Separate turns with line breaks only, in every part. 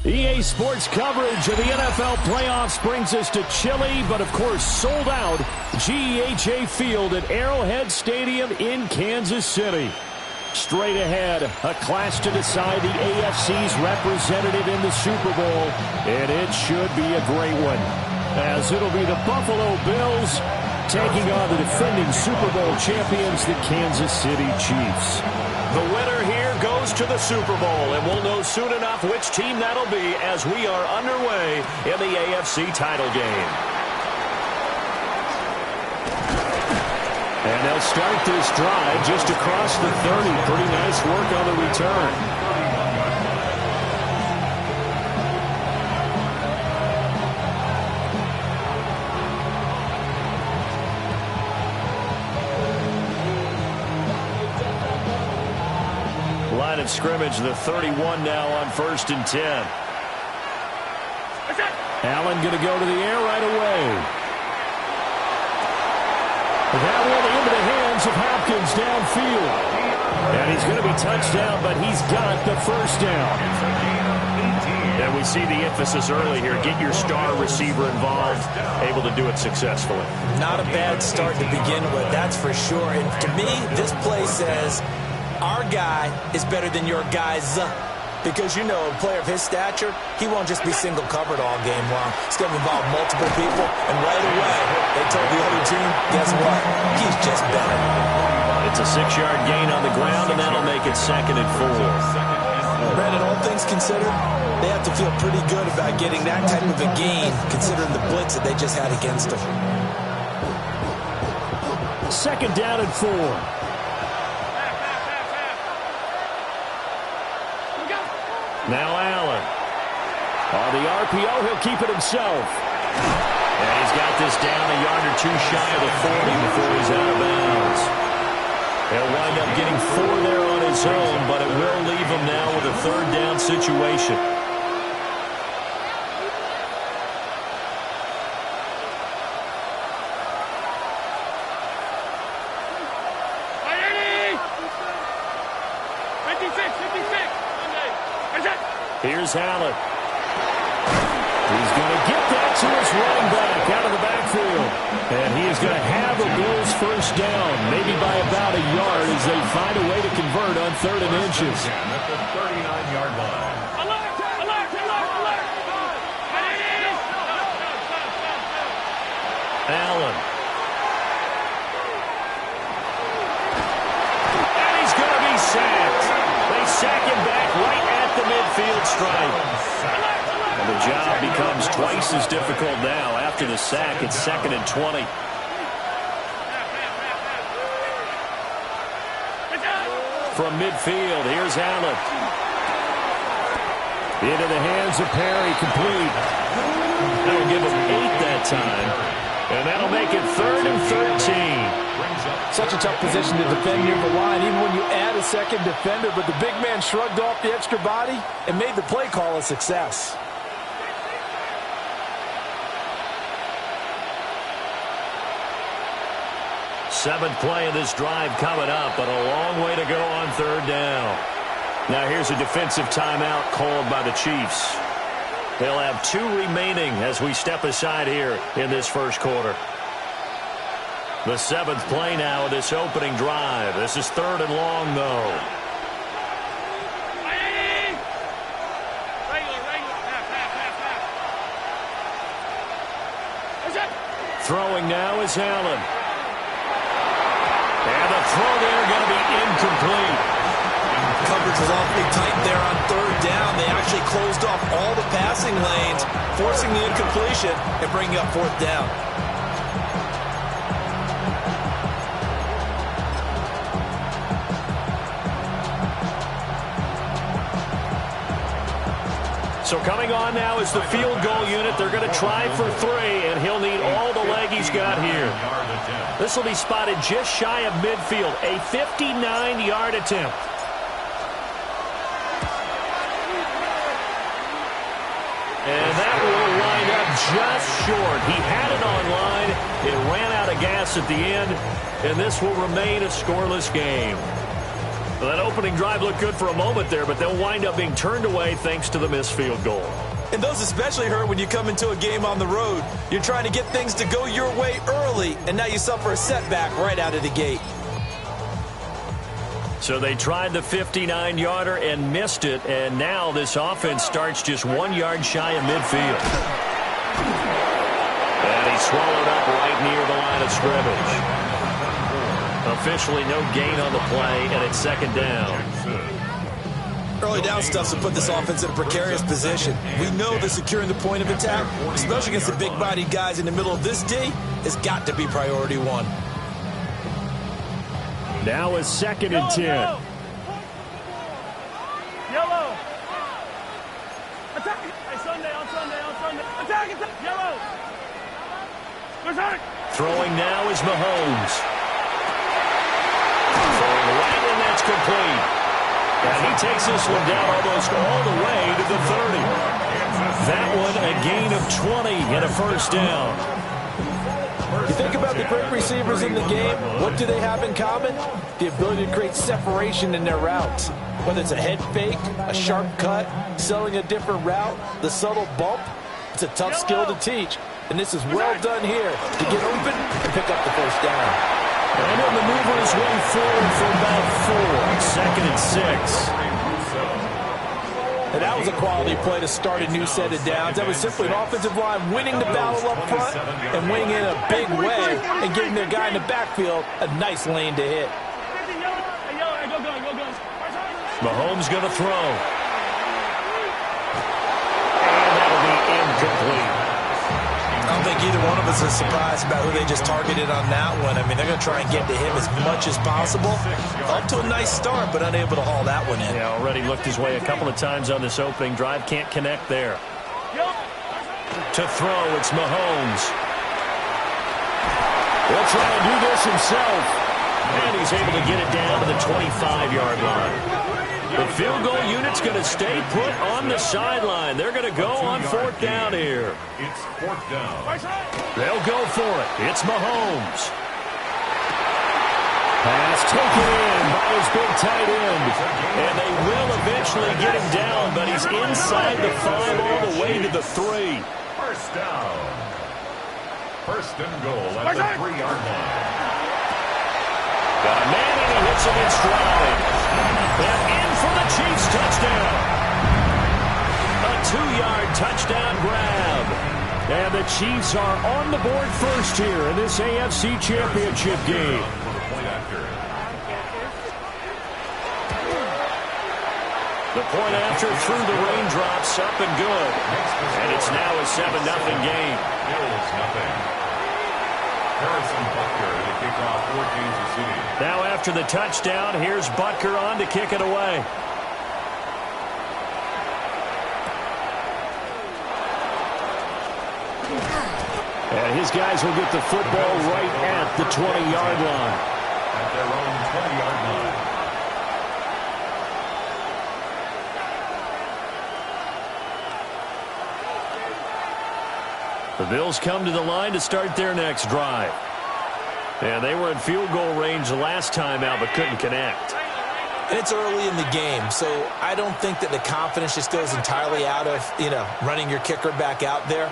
EA Sports coverage of the NFL playoffs brings us to chilly, but of course sold out GEHA Field at Arrowhead Stadium in Kansas City. Straight ahead, a clash to decide the AFC's representative in the Super Bowl, and it should be a great one, as it'll be the Buffalo Bills taking on the defending Super Bowl champions, the Kansas City Chiefs. The winner here goes to the Super Bowl, and we'll know soon enough which team that'll be as we are underway in the AFC title game. And they'll start this drive just across the 30. Pretty nice work on the return. Line of scrimmage, the 31 now on 1st and 10. Allen going to go to the air right away. That one into the hands of Hopkins downfield. And he's going to be touched down, but he's got the first down. And we see the emphasis early here. Get your star receiver involved, able to do it successfully.
Not a bad start to begin with, that's for sure. And to me, this play says our guy is better than your guy's. Because, you know, a player of his stature, he won't just be single covered all game long. He's going to involve multiple people, and right away, they told the other team, guess what? He's just better.
It's a 6-yard gain on the ground, and that'll make it 2nd and 4.
Brandon, all things considered, they have to feel pretty good about getting that type of a gain, considering the blitz that they just had against them.
2nd down and 4. Now Allen. On the RPO, he'll keep it himself. And he's got this down a yard or two shy of the 40 before he's out of bounds. He'll wind up getting 4 there on his own, but it will leave him now with a 3rd down situation. Here's Allen. He's going to get that to his running back out of the backfield. And he is going to have the Bills first down, maybe by about a yard as they find a way to convert on 3rd and inches.
At the 39-yard line.
Allen. And he's going to be sacked. They sack him back right at the midfield stripe. And the job becomes twice as difficult now. After the sack, it's 2nd and 20. From midfield, here's Allen. Into the hands of Perry, complete. That'll give him 8 that time. And that'll make it 3rd and 13.
Such a tough position to defend near the line, even when you add a second defender. But the big man shrugged off the extra body and made the play call a success.
Seventh play of this drive coming up, but a long way to go on 3rd down. Now here's a defensive timeout called by the Chiefs. They'll have 2 remaining as we step aside here in this first quarter. The 7th play now of this opening drive. This is 3rd and long, though. Throwing now is Allen. And the throw there going to be incomplete.
Coverage was awfully tight there on third down. They actually closed off all the passing lanes, forcing the incompletion and bringing up fourth down.
So coming on now is the field goal unit. They're going to try for 3, and he'll need all the leg he's got here. This will be spotted just shy of midfield, a 59-yard attempt. And that will wind up just short. He had it on line. It ran out of gas at the end, and this will remain a scoreless game. Well, that opening drive looked good for a moment there, but they'll wind up being turned away thanks to the missed field goal.
And those especially hurt when you come into a game on the road. You're trying to get things to go your way early, and now you suffer a setback right out of the gate.
So they tried the 59-yarder and missed it, and now this offense starts just 1 yard shy of midfield. And he's swallowed up right near the line of scrimmage. Officially no gain on the play, and it's second down.
Early down stuff to put this offense in a precarious position. We know that securing the point of attack, especially against the big-bodied guys in the middle of this D, has got to be priority one.
Now is 2nd and 10.
Yellow. Attack. Hey, Sunday. Attack. Yellow. Attack.
Throwing now is Mahomes. Throwing right, and that's complete. And he takes this one down almost all the way to the 30. That one a gain of 20 and a first down.
You think about the great receivers in the game, what do they have in common? The ability to create separation in their routes. Whether it's a head fake, a sharp cut, selling a different route, the subtle bump, it's a tough skill to teach. And this is well done here to get open and pick up the first down.
And then the mover is way forward for about 4. 2nd and 6.
And that was a quality play to start a new set of downs. That was simply an offensive line winning the battle up front and winning in a big way and giving their guy in the backfield a nice lane to hit.
Mahomes going to throw. And that'll be incomplete.
I don't think either one of us is surprised about who they just targeted on that one. I mean, they're going to try and get to him as much as possible. Up to a nice start, but unable to haul that one in.
Yeah, already looked his way a couple of times on this opening drive. Can't connect there. To throw, it's Mahomes. He'll try and do this himself. And he's able to get it down to the 25-yard line. The field goal unit's going to stay put on the sideline. They're going to go on 4th down here.
It's 4th down.
They'll go for it. It's Mahomes. Pass taken in by his big tight end. And they will eventually get him down, but he's inside the 5 all the way to the 3.
First down. 1st and goal at the 3-yard line.
Got a man and he hits him in stride. And in for the Chiefs touchdown. A 2-yard touchdown grab. And the Chiefs are on the board first here in this AFC Championship game. The point after through the raindrops, up and good. And it's now a 7-0 game.
Harrison Butker to kick off for Kansas City.
Now after the touchdown, here's Butker on to kick it away. And his guys will get the football right at the 20-yard line.
At their own 20-yard line.
The Bills come to the line to start their next drive. And they were in field goal range the last time out, but couldn't connect.
And it's early in the game, so I don't think that the confidence just goes entirely out of, running your kicker back out there.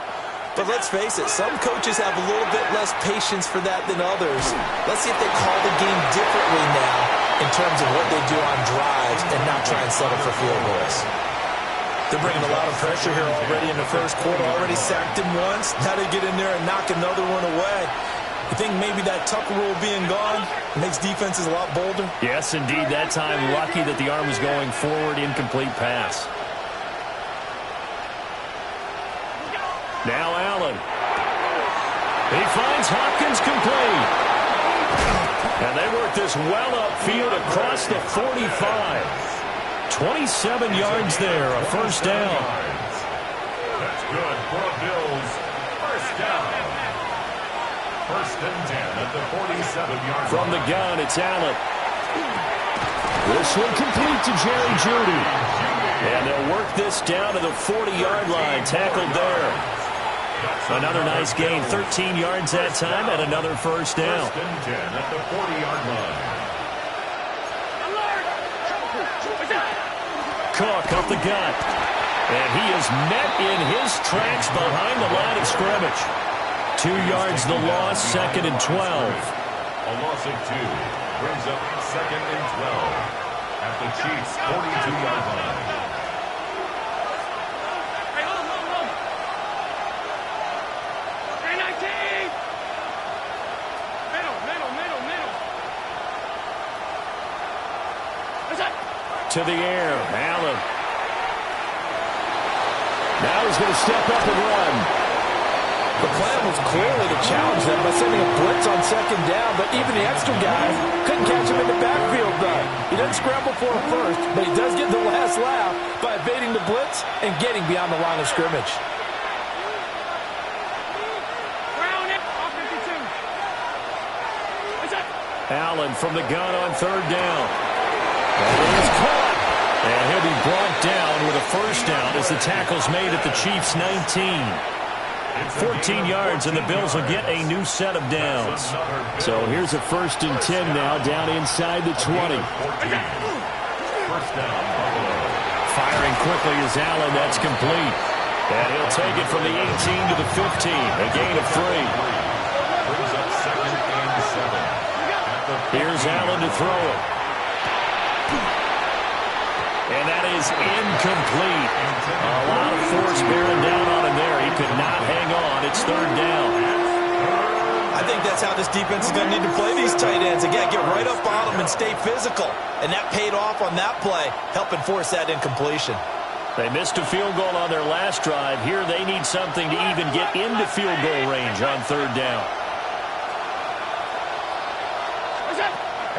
But let's face it, some coaches have a little bit less patience for that than others. Let's see if they call the game differently now in terms of what they do on drives and not try and settle for field goals. They're bringing a lot of pressure here already in the first quarter. Already sacked him once. Now they get in there and knock another one away. You think maybe that Tucker rule being gone makes defenses a lot bolder?
Yes, indeed. That time, lucky that the arm was going forward. Incomplete pass. Now Allen. He finds Hopkins complete. And they work this well upfield across the 45. 27 yards there, a first down.
That's good for a Bills first down. First and 10 at the 47-yard line.
From the gun, it's Allen. This one complete to Jerry Jeudy. And they'll work this down to the 40-yard line, tackled there. Another nice gain, 13 yards that time, and another first down.
First and 10 at the 40-yard line.
Cook up the gut. And he is met in his tracks behind the line of scrimmage. 2 yards the loss, second and 12.
A loss of 2 brings up second and 12 at the Chiefs' 42-yard line.
To the air, Allen. Now he's going to step up and run.
The plan was clearly to challenge them by sending a blitz on second down, but even the extra guys couldn't catch him in the backfield, though. He doesn't scramble for him first, but he does get the last laugh by evading the blitz and getting beyond the line of scrimmage.
Allen from the gun on third down. And he's caught. And he'll be brought down with a first down as the tackle's made at the Chiefs' 19. 14 yards, and the Bills will get a new set of downs. So here's a first and 10 now, down inside the 20.
First down, Buffalo.
Firing quickly is Allen. That's complete. And he'll take it from the 18 to the 15. A gain of 3.
Brings up second and 7.
Here's Allen to throw it. And that is incomplete. A lot of force bearing down on him there. He could not hang on. It's third down.
I think that's how this defense is going to need to play these tight ends. Again, get right up on them and stay physical. And that paid off on that play, helping force that incompletion.
They missed a field goal on their last drive. Here they need something to even get into field goal range on third down.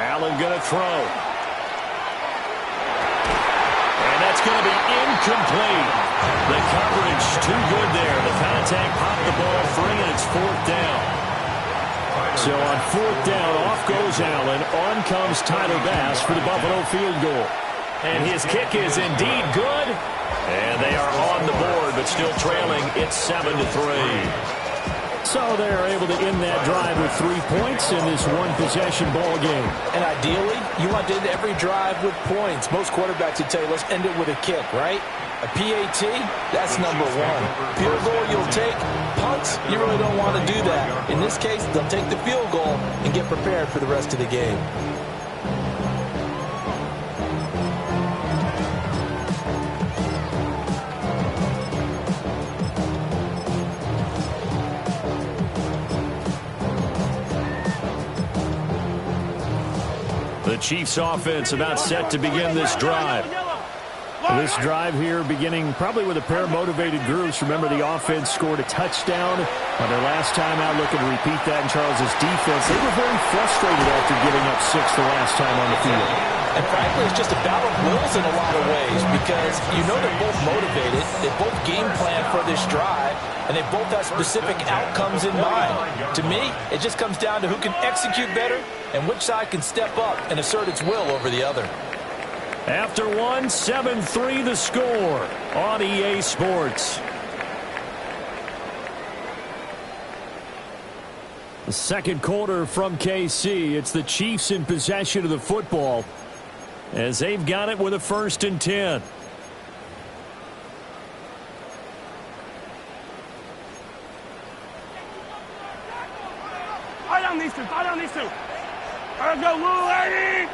Allen going to throw. That's going to be incomplete. The coverage too good there. The contact popped the ball free, and it's fourth down. So on fourth down, off goes Allen. On comes Tyler Bass for the Buffalo field goal. And his kick is indeed good. And they are on the board, but still trailing. It's 7-3. So they're able to end that drive with 3 points in this one-possession ball game.
And ideally, you want to end every drive with points. Most quarterbacks would tell you, let's end it with a kick, right? A PAT, that's number 1. Field goal you'll take. Punts, you really don't want to do that. In this case, they'll take the field goal and get prepared for the rest of the game.
The Chiefs offense about set to begin this drive. This drive here beginning probably with a pair of motivated groups. Remember, the offense scored a touchdown on their last time out. Looking to repeat that in Charles's defense. They were very frustrated after giving up 6 the last time on the field.
And frankly, it's just a battle of wills in a lot of ways because you know they're both motivated. They both game plan for this drive, and they both have specific outcomes in mind. To me, it just comes down to who can execute better and which side can step up and assert its will over the other.
After one, 7-3 the score on EA Sports. The second quarter from KC. It's the Chiefs in possession of the football as they've got it with a first and 10.
Tie down these two. Tie down these two. Let's go, Lou, Eddie.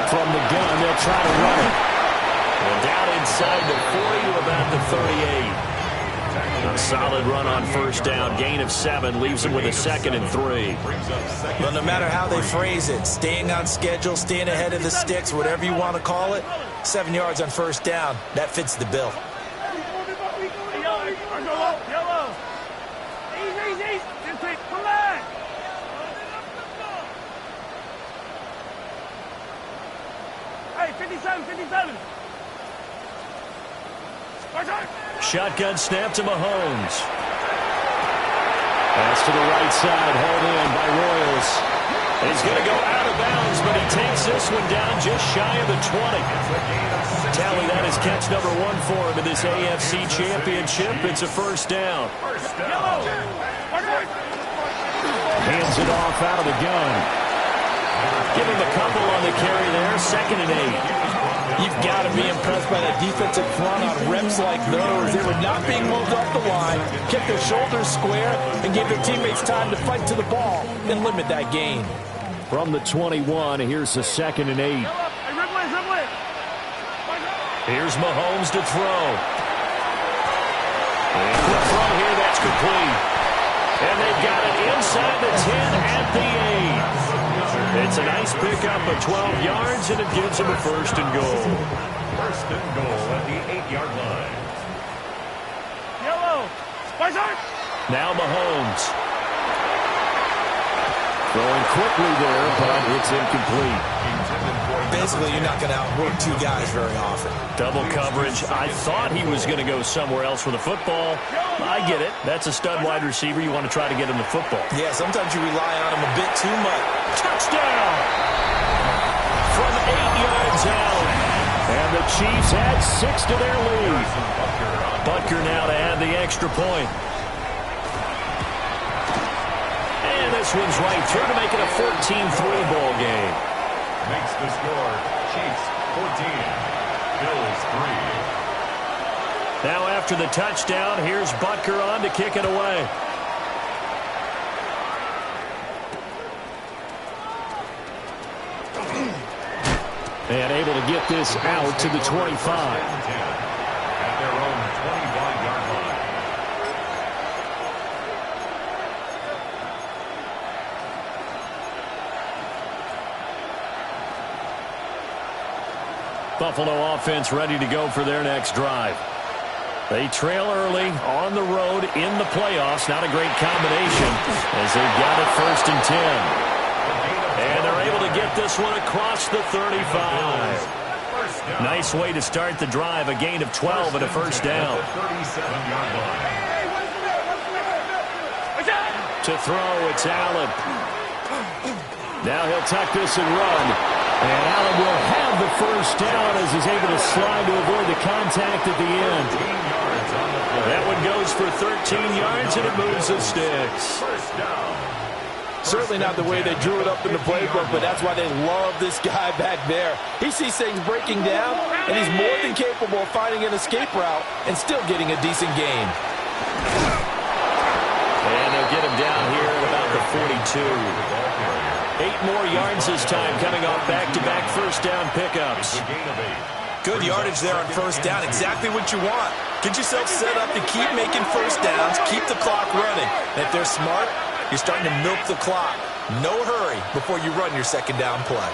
From the gun, they'll try to run it. And down inside the 40 to about the 38. A solid run on first down. Gain of 7 leaves him with a 2nd and 3.
Well, no matter how they phrase it, staying on schedule, staying ahead of the sticks, whatever you want to call it, 7 yards on first down, that fits the bill.
Yellow. Easy. Come back. Hey, 57.
Shotgun snap to Mahomes. Pass to the right side, hauled in by Royals. He's going to go out of bounds, but he takes this one down just shy of the 20. Tally, that is catch number 1 for him in this AFC Championship. It's a first down. Hands it off out of the gun. Give him a couple on the carry there, 2nd and 8.
You've got to be impressed by that defensive front on reps like those. They were not being moved off the line, kept their shoulders square, and gave their teammates time to fight to the ball and limit that gain.
From the 21, here's the 2nd and 8. Here's Mahomes to throw. And quick throw here, that's complete. And they've got it inside the 10 at the 8. It's a nice pickup of 12 yards, and it gives him a 1st and goal.
1st and goal at the 8-yard line.
Now Mahomes. Throwing quickly there, but it's incomplete.
Basically, you're not going to outwork 2 guys very often.
Double coverage. I thought he was going to go somewhere else with the football. I get it. That's a stud wide receiver. You want to try to get him the football.
Yeah, sometimes you rely on him a bit too much.
Touchdown! From 8 yards out. And the Chiefs add 6 to their lead. Butker now to add the extra point. And this one's right through to make it a 14-3 ball game.
Makes the score Chiefs 14, Bills 3.
Now after the touchdown, here's Butker on to kick it away. And able to get this out to the 25.
At their own 25-yard line.
Buffalo offense ready to go for their next drive. They trail early on the road in the playoffs. Not a great combination as they've got it 1st and 10. And they're able to get this one across the 35. Nice way to start the drive. A gain of 12 and a 1st down.
37-yard line.
To throw, it's Allen. Now he'll tuck this and run. And Allen will have the 1st down as he's able to slide to avoid the contact at the end. That one goes for 13 yards, and it moves the sticks.
Certainly not the way they drew it up in the playbook, but that's why they love this guy back there. He sees things breaking down, and he's more than capable of finding an escape route and still getting a decent gain.
And they'll get him down here at about the 42. 8 more yards this time, coming off back-to-back 1st down pickups.
Good yardage there on 1st down, exactly what you want. Get yourself set up to keep making 1st downs, keep the clock running. And if they're smart, you're starting to milk the clock. No hurry before you run your 2nd down play.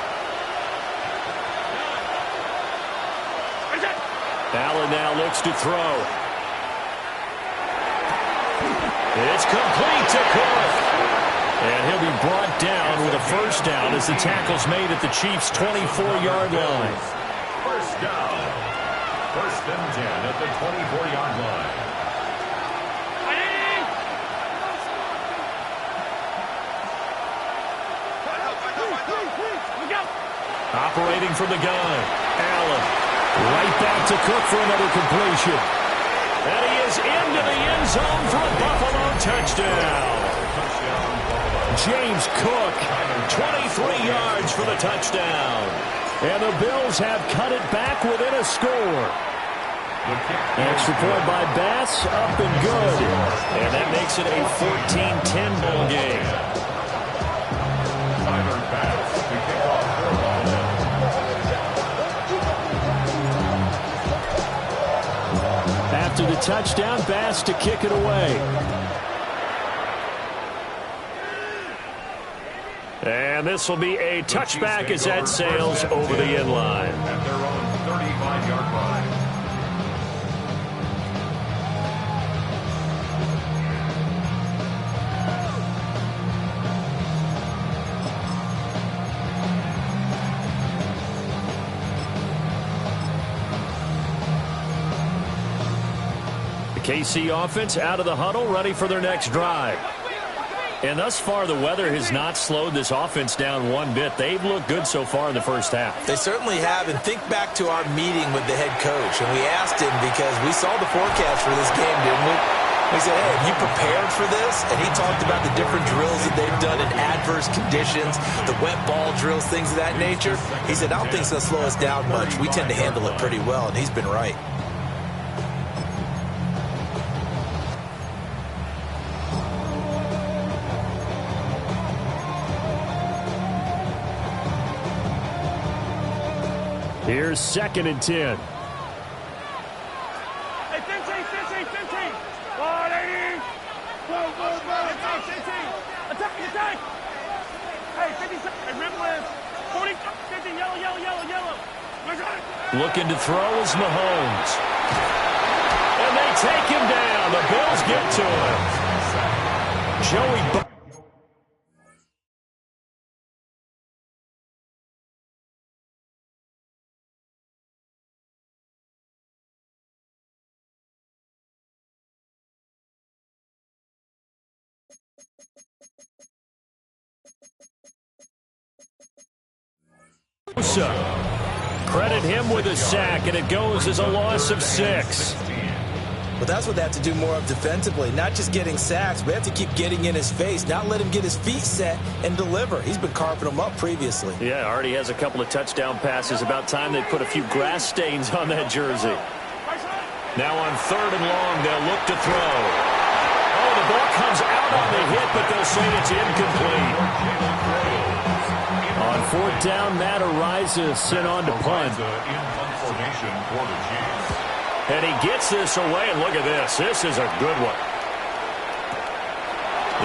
Allen now looks to throw. It's complete to Cook. And he'll be brought down with a 1st down as the tackle's made at the Chiefs' 24-yard line.
1st down. 1st and 10 at the 24-yard line.
Operating from the gun. Allen. Right back to Cook for another completion. And he is into the end zone for a Buffalo touchdown. James Cook, 23 yards for the touchdown. And the Bills have cut it back within a score. Extra point by Bass, up and good. And that makes it a 14-10 ball game.
Tyler Bass to kick off
After the touchdown pass to kick it away. And this will be a touchback as that sails over the end line.
At their own 35-yard line.
KC offense out of the huddle, ready for their next drive. And thus far, the weather has not slowed this offense down one bit. They've looked good so far in the first half.
They certainly have. And think back to our meeting with the head coach. And we asked him because we saw the forecast for this game, didn't we? We said, hey, have you prepared for this? And he talked about the different drills that they've done in adverse conditions, the wet ball drills, things of that nature. He said, I don't think it's going to slow us down much. We tend to handle it pretty well, and he's been right.
Here's 2nd and 10.
Hey, 15. 180. Go. 15. Attack. Hey, 50 seconds. Remember, 40, 50, yellow.
Looking to throw is Mahomes. And they take him down. The Bills get to him. Joey Credit him with a sack, and it goes as a loss of 6.
But that's what they have to do more of defensively, not just getting sacks. We have to keep getting in his face, not let him get his feet set and deliver. He's been carving them up previously.
Yeah, already has a couple of touchdown passes. About time they put a few grass stains on that jersey. Now on 3rd and long, they'll look to throw. Oh, the ball comes out on the hit, but they'll say it's incomplete. On 4th down, Matt Ariza sent on to punt. And he gets this away, and look at this. This is a good one.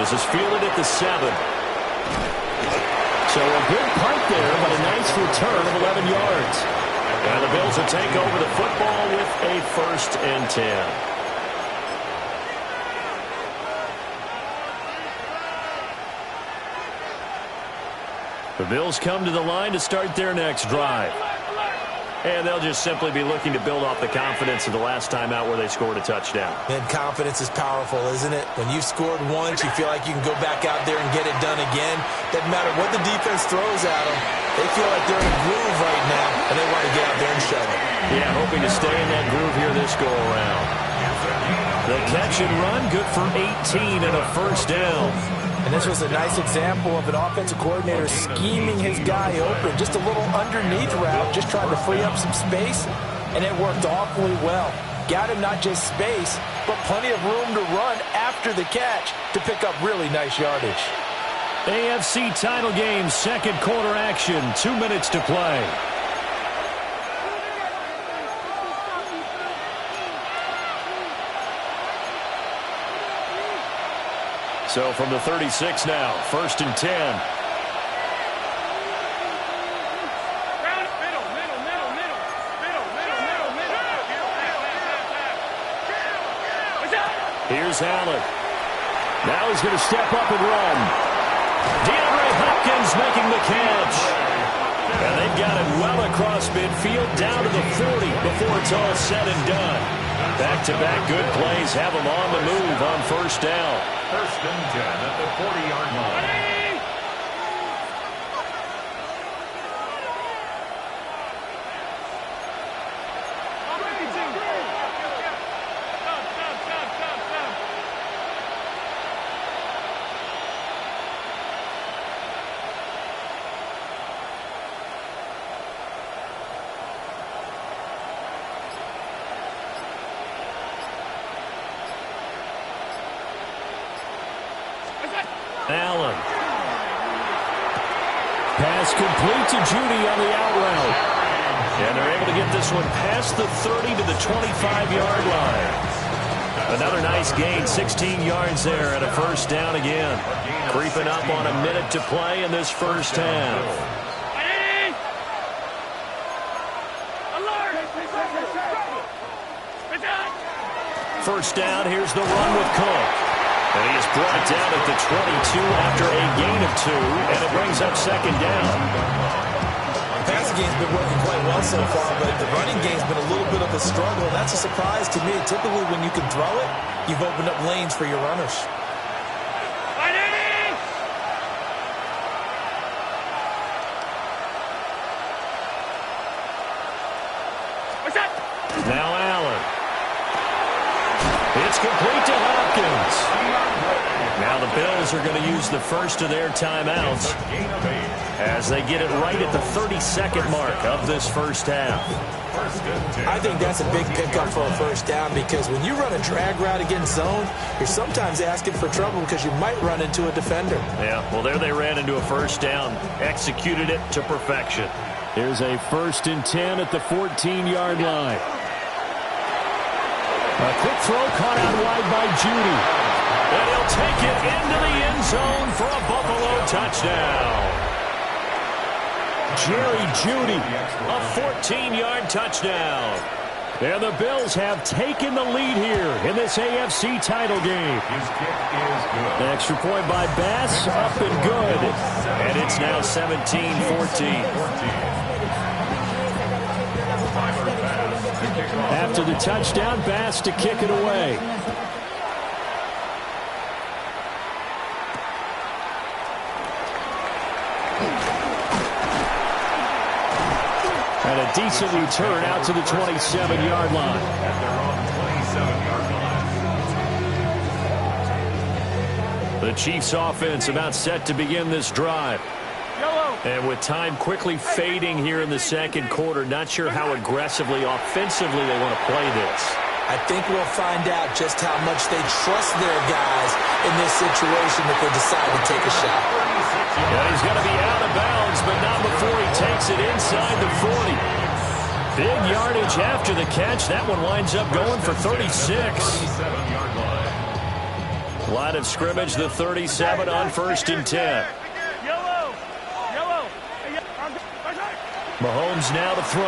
This is fielded at the 7. So a good punt there, but a nice return of 11 yards. And the Bills will take over the football with a 1st and 10. The Bills come to the line to start their next drive. And they'll just simply be looking to build off the confidence of the last time out where they scored a touchdown.
And confidence is powerful, isn't it? When you've scored once, you feel like you can go back out there and get it done again. Doesn't matter what the defense throws at them. They feel like they're in a groove right now, and they want to get out there and show it.
Yeah, hoping to stay in that groove here this go-around. The catch and run, good for 18 and a 1st down.
And this was a nice example of an offensive coordinator scheming his guy open. Just a little underneath route, just trying to free up some space, and it worked awfully well. Got him not just space, but plenty of room to run after the catch to pick up really nice yardage.
AFC title game, 2nd quarter action, 2 minutes to play. So from the 36 now, 1st and 10. Here's Allen. Now he's going to step up and run. DeAndre Hopkins making the catch. And they've got it well across midfield, down to the 40 before it's all said and done. Back-to-back good plays have them on the move on 1st down.
1st and 10 at the 40-yard line.
Allen. Pass complete to Judy on the out route. And they're able to get this one past the 30 to the 25-yard line. Another nice gain, 16 yards there and a first down again. Creeping up on a minute to play in this first half. First down, here's the run with Cook. And he is brought down at the 22 after a gain of 2, and it brings up second down.
The passing game's been working quite well so far, but the running game's been a little bit of a struggle, and that's a surprise to me. Typically, when you can throw it, you've opened up lanes for your runners.
Now Allen. It's complete to Hopkins. Now the Bills are going to use the first of their timeouts as they get it right at the 32nd mark of this first half.
I think that's a big pickup for a first down because when you run a drag route against zone, you're sometimes asking for trouble because you might run into a defender.
Yeah, well, there they ran into a first down, executed it to perfection. Here's a 1st and 10 at the 14-yard line. A quick throw caught out wide by Judy. And he'll take it into the end zone for a Buffalo touchdown. Jerry Judy, a 14-yard touchdown. And the Bills have taken the lead here in this AFC title game.
His kick is good.
The extra point by Bass, up and good. And it's now 17-14. After the touchdown, Bass to kick it away. And a decent return out to the 27-yard line.
At their own 27-yard line.
The Chiefs offense about set to begin this drive. And with time quickly fading here in the second quarter, not sure how aggressively, offensively they want to play this.
I think we'll find out just how much they trust their guys in this situation if they decide to take a shot.
Yeah, he's going to be out of bounds, but not before he takes it inside the 40. Big yardage after the catch. That one winds up going for 36. Line of scrimmage, the 37 on 1st and 10. Mahomes now to throw.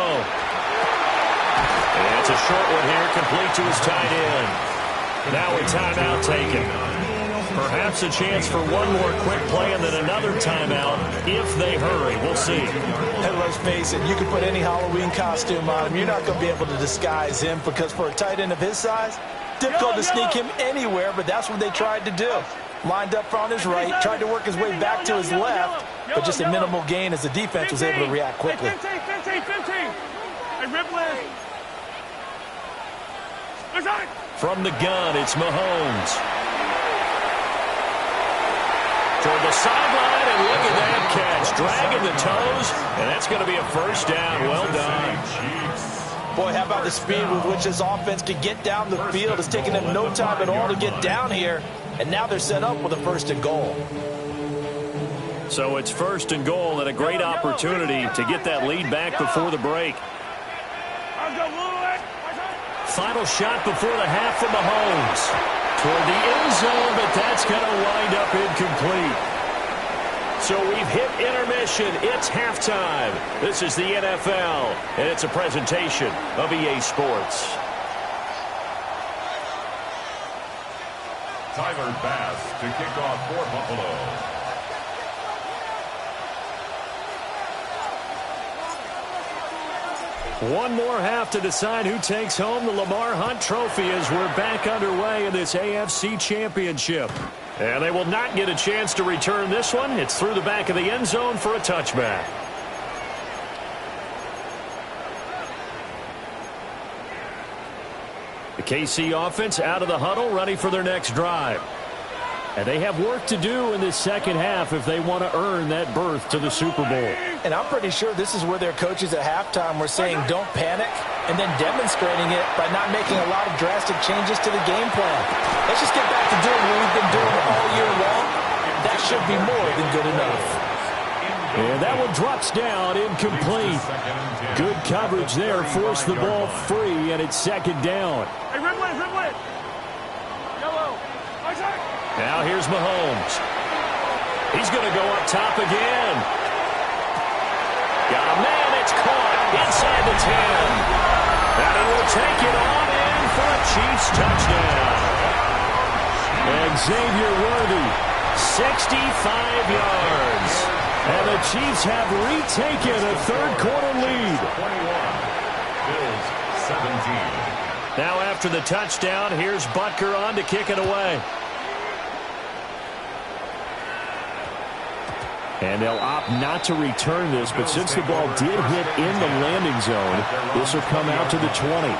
And it's a short one here, complete to his tight end. Now a timeout taken. Perhaps a chance for one more quick play and then another timeout if they hurry. We'll see.
And let's face it, you can put any Halloween costume on him. You're not going to be able to disguise him because for a tight end of his size, difficult to sneak him anywhere, but that's what they tried to do. Lined up on his right, tried to work his way back to his left, but just a minimal gain as the defense was able to react quickly.
15.
From the gun, it's Mahomes. Toward the sideline, and look at that catch. Dragging the toes, and that's going to be a first down. Well done.
Boy, how about the speed with which this offense could get down the field? It's taken them no time at all to get down here, and now they're set up with a 1st and goal.
So it's 1st and goal and a great opportunity to get that lead back before the break. Final shot before the half from Mahomes. Toward the end zone, but that's going to wind up incomplete. So we've hit intermission. It's halftime. This is the NFL, and it's a presentation of EA Sports.
Tyler Bass to kick off for Buffalo.
One more half to decide who takes home the Lamar Hunt Trophy as we're back underway in this AFC Championship. And they will not get a chance to return this one. It's through the back of the end zone for a touchback. The KC offense out of the huddle, ready for their next drive. And they have work to do in this second half if they want to earn that berth to the Super Bowl.
And I'm pretty sure this is where their coaches at halftime were saying don't panic and then demonstrating it by not making a lot of drastic changes to the game plan. Let's just get back to doing what we've been doing all year long. That should be more than good enough.
And that one drops down, incomplete. Good coverage there, forced the ball free, and it's 2nd down.
Hey, Ridley.
Now here's Mahomes. He's going to go up top again. Got a man. It's caught inside the 10. And he will take it on in for a Chiefs touchdown. And Xavier Worthy, 65 yards. And the Chiefs have retaken a third-quarter lead.
21. Bills 17.
Now after the touchdown, here's Butker on to kick it away. And they'll opt not to return this, but since the ball did hit in the landing zone, this will come out to the 20.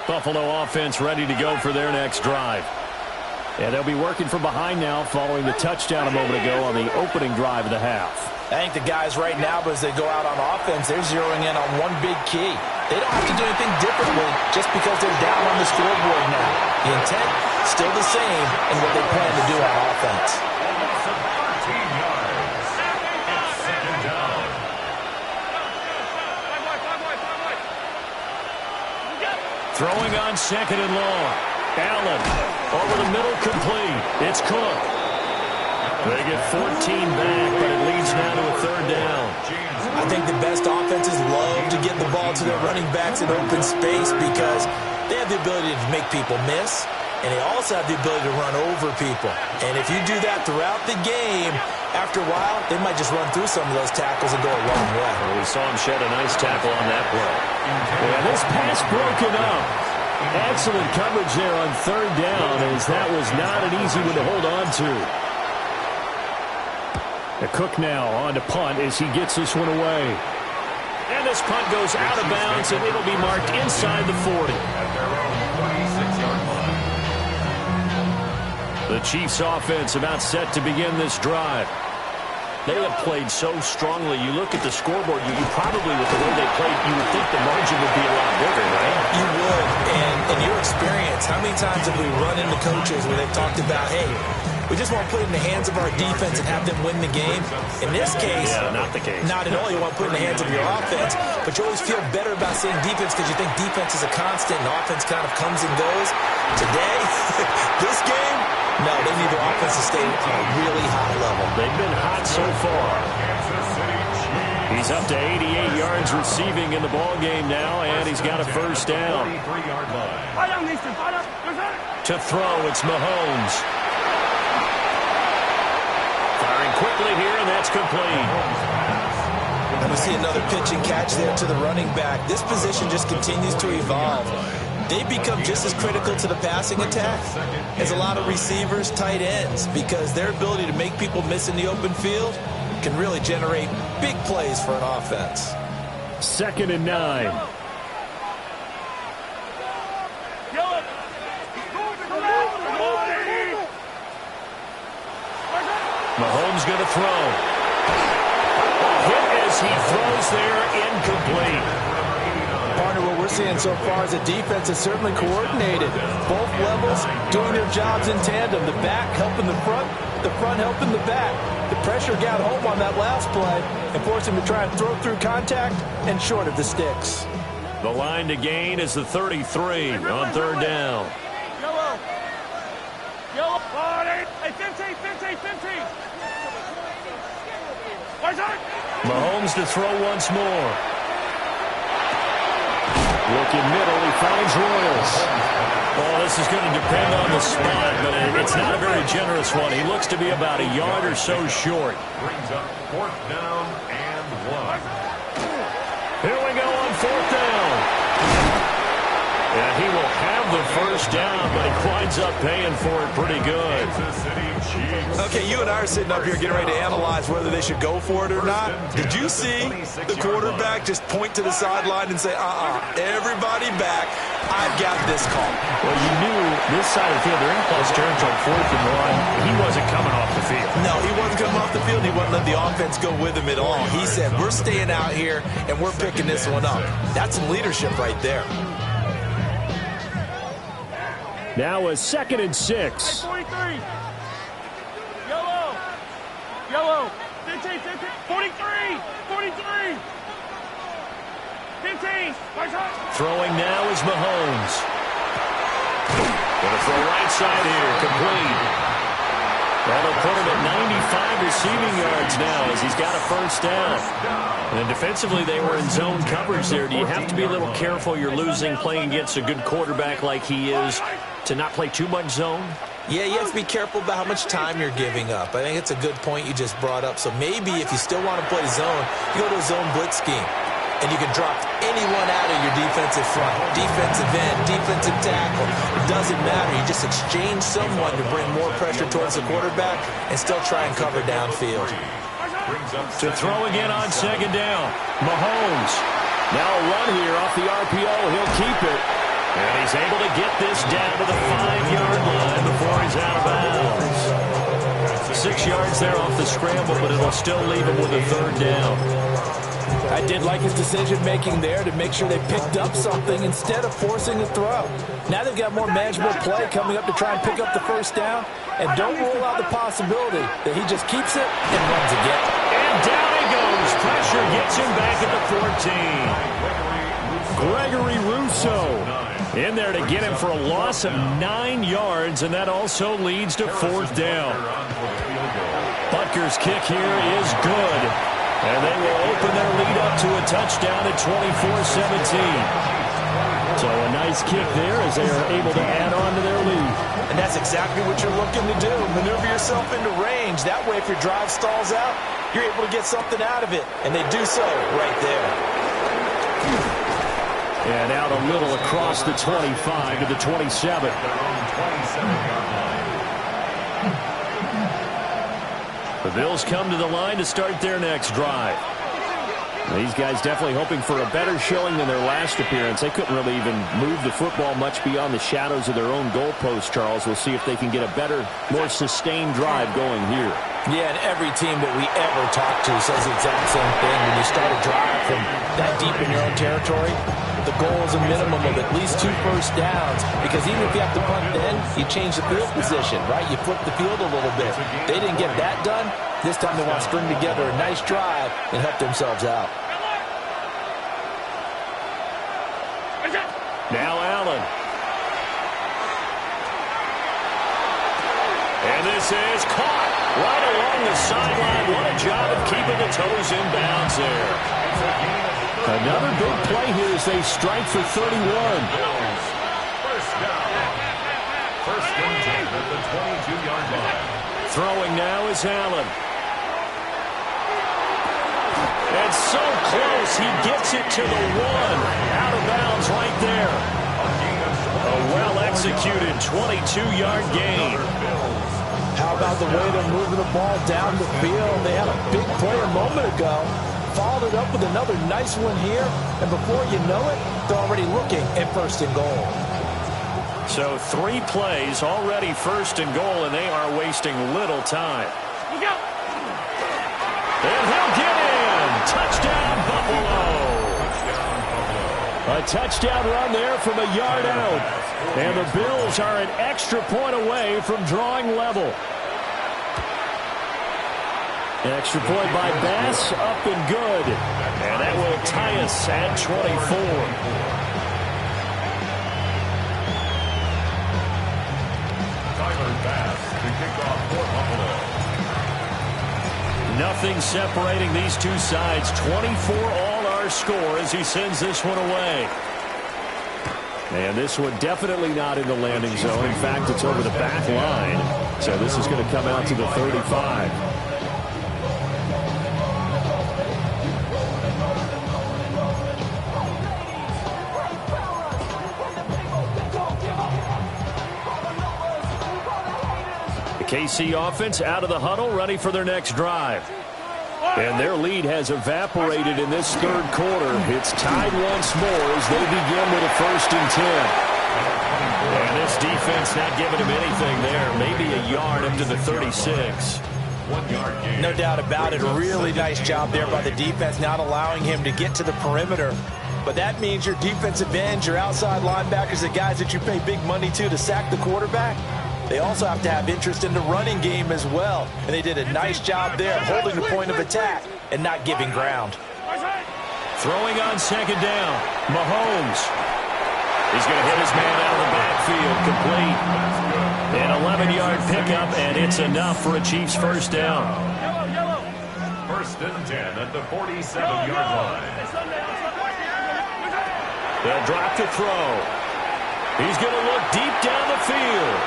Buffalo offense ready to go for their next drive. And they'll be working from behind now following the touchdown a moment ago on the opening drive of the half.
I think the guys right now, as they go out on offense, they're zeroing in on one big key. They don't have to do anything differently just because they're down on the scoreboard now. The intent, still the same in what they plan to do on offense.
13 yards. It's second down.
Throwing on second and long. Allen over the middle, complete. It's Cook. They get 14 back, but it leads now to a third down.
I think the best offenses love to get the ball to their running backs in open space because they have the ability to make people miss, and they also have the ability to run over people. And if you do that throughout the game, after a while, they might just run through some of those tackles and go a long way.
Well, we saw him shed a nice tackle on that play. Yeah, this pass broken up. Excellent coverage there on third down, as that was not an easy one to hold on to. The Cook now on to punt as he gets this one away. And this punt goes out of bounds, and it'll be marked inside the 40.
At their own 26-yard line.
The Chiefs offense about set to begin this drive. They have played so strongly. You look at the scoreboard, you probably, with the way they played, you would think the margin would be a lot bigger, right?
You would. And in your experience, how many times have we run into coaches where they've talked about, hey, we just want to put it in the hands of our defense and have them win the game? In this case,
not the case.
Not at all. You want to put it in the hands of your offense, but you always feel better about saying defense because you think defense is a constant and offense kind of comes and goes. Today, this game, no, they need their offense to stay at a really high level.
They've been hot so far. He's up to 88 yards receiving in the ball game now, and he's got a first down.
43-yard line.
To throw, it's Mahomes. Firing quickly here, and that's complete.
And we see another pitch and catch there to the running back. This position just continues to evolve. They become just as critical to the passing attack as a lot of receivers, tight ends, because their ability to make people miss in the open field can really generate big plays for an offense.
2nd and 9. Mahomes going to throw. Hit as he throws there, incomplete.
Partner, what we're seeing so far is a defense is certainly coordinated. Both levels doing their jobs in tandem. The back helping the front helping the back. The pressure got home on that last play and forced him to try and throw through contact and short of the sticks.
The line to gain is the 33 on third down.
Yellow. Hey, 15.
Mahomes to throw once more. Looking middle, he finds Royals. Oh, this is going to depend on the spot, but it's not a very generous one. He looks to be about a yard or so short.
Brings up 4th down and 1.
Here we go on 4th down. And he will have the first down, but he winds up paying for it pretty good.
Kansas City Chiefs.
Okay, you and I are sitting up here getting ready to analyze whether they should go for it or not. Did you see the quarterback just point to the sideline and say, everybody back, I've got this call?
Well, you knew this side of the field, they're in close territory, 4th and 1. He wasn't coming off the field.
No, he wasn't coming off the field. He wouldn't let the offense go with him at all. He said, we're staying out here, and we're picking this one up. That's some leadership right there.
Now a 2nd and 6.
43. Yellow. 15. 43. 15.
Throwing now is Mahomes. Gonna throw right side here, complete. That'll put him at 95 receiving yards now as he's got a first down. And defensively, they were in zone coverage there. Do you have to be a little careful you're losing playing against a good quarterback like he is to not play too much zone?
Yeah, you have to be careful about how much time you're giving up. I think it's a good point you just brought up. So maybe if you still want to play zone, you go to a zone blitz scheme. And you can drop anyone out of your defensive front, defensive end, defensive tackle. It doesn't matter. You just exchange someone to bring more pressure towards the quarterback and still try and cover downfield.
To throw again on second down, Mahomes. Now a run here off the RPO. He'll keep it. And he's able to get this down to the 5-yard line before he's out of bounds. 6 yards there off the scramble, but it'll still leave him with a third down.
I did like his decision-making there to make sure they picked up something instead of forcing the throw. Now they've got more manageable play coming up to try and pick up the first down. And don't rule out the possibility that he just keeps it and runs again.
And down he goes. Pressure gets him back at the 14. Gregory Rousseau in there to get him for a loss of 9 yards, and that also leads to fourth down. Butker's kick here is good. And they will open their lead up to a touchdown at 24-17. So a nice kick there as they are able to add on to their lead.
And that's exactly what you're looking to do. Maneuver yourself into range. That way, if your drive stalls out, you're able to get something out of it. And they do so right there.
And out a little across the 25 to the 27. The Bills come to the line to start their next drive. These guys definitely hoping for a better showing than their last appearance. They couldn't really even move the football much beyond the shadows of their own goalpost, Charles. We'll see if they can get a better, more sustained drive going here.
Yeah, and every team that we ever talk to says the exact same thing. When you start a drive from that deep in your own territory, the goal is a minimum of at least 2 first downs, because even if you have to punt then, you change the field position, right? You flip the field a little bit. They didn't get that done. This time they want to string together a nice drive and help themselves out.
Now Allen. And this is caught right along the sideline. What a job of keeping the toes in bounds there. Another big play here as they strike for 31.
First down. First and 10 at the 22-yard line.
Throwing now is Allen. And so close, he gets it to the 1. Out of bounds right there. A well-executed 22-yard gain.
How about the way they're moving the ball down the field? They had a big play a moment ago. Followed it up with another nice one here. And before you know it, they're already looking at first and goal.
So 3 plays already first and goal, and they are wasting little time.
Look out.
And he'll get in. Touchdown, Buffalo. A touchdown run there from a yard out. And the Bills are an extra point away from drawing level. Extra point by Bass, up and good. And that will tie us at 24. Nothing separating these two sides. 24 all our score as he sends this one away. And this one definitely not in the landing zone. In fact, it's over the back line. So this is going to come out to the 35. KC offense out of the huddle, ready for their next drive. And their lead has evaporated in this third quarter. It's tied once more as they begin with a 1st and 10. And this defense not giving him anything there. Maybe a yard up to the 36.
1 yard gain.
No doubt about it. Really nice job there by the defense, not allowing him to get to the perimeter. But that means your defensive ends, your outside linebackers, the guys that you pay big money to sack the quarterback, they also have to have interest in the running game as well. And they did a nice job there holding the point of attack and not giving ground.
Throwing on second down. Mahomes. He's going to hit his man out of the backfield. Complete. An 11-yard pickup, and it's enough for a Chiefs first down.
First and 10 at the 47-yard line.
They'll drop to throw. He's going to look deep down the field.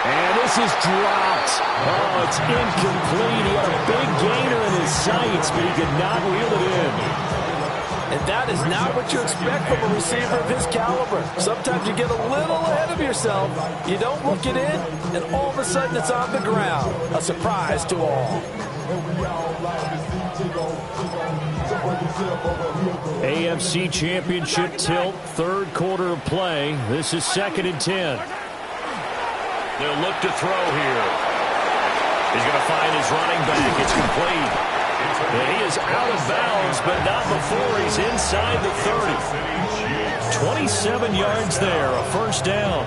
And this is dropped. Oh, it's incomplete. He had a big gainer in his sights, but he could not reel it in.
And that is not what you expect from a receiver of his caliber. Sometimes you get a little ahead of yourself. You don't look it in, and all of a sudden it's on the ground. A surprise to all.
AFC Championship tilt, third quarter of play. This is 2nd and 10. They'll look to throw here. He's going to find his running back. It's complete. And he is out of bounds, but not before he's inside the 30. 27 yards there, a first down.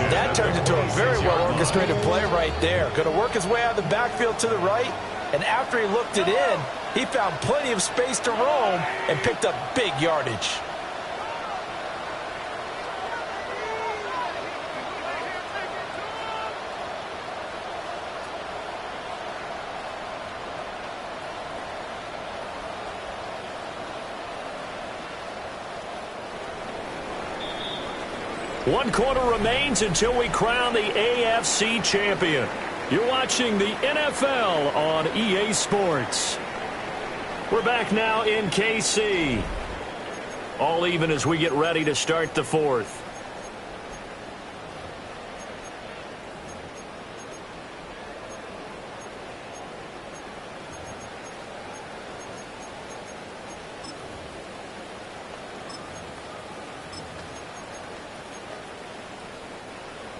That turned into a very well-orchestrated play right there. Going to work his way out of the backfield to the right, and after he looked it in, he found plenty of space to roam and picked up big yardage.
One quarter remains until we crown the AFC champion. You're watching the NFL on EA Sports. We're back now in KC. All even as we get ready to start the fourth.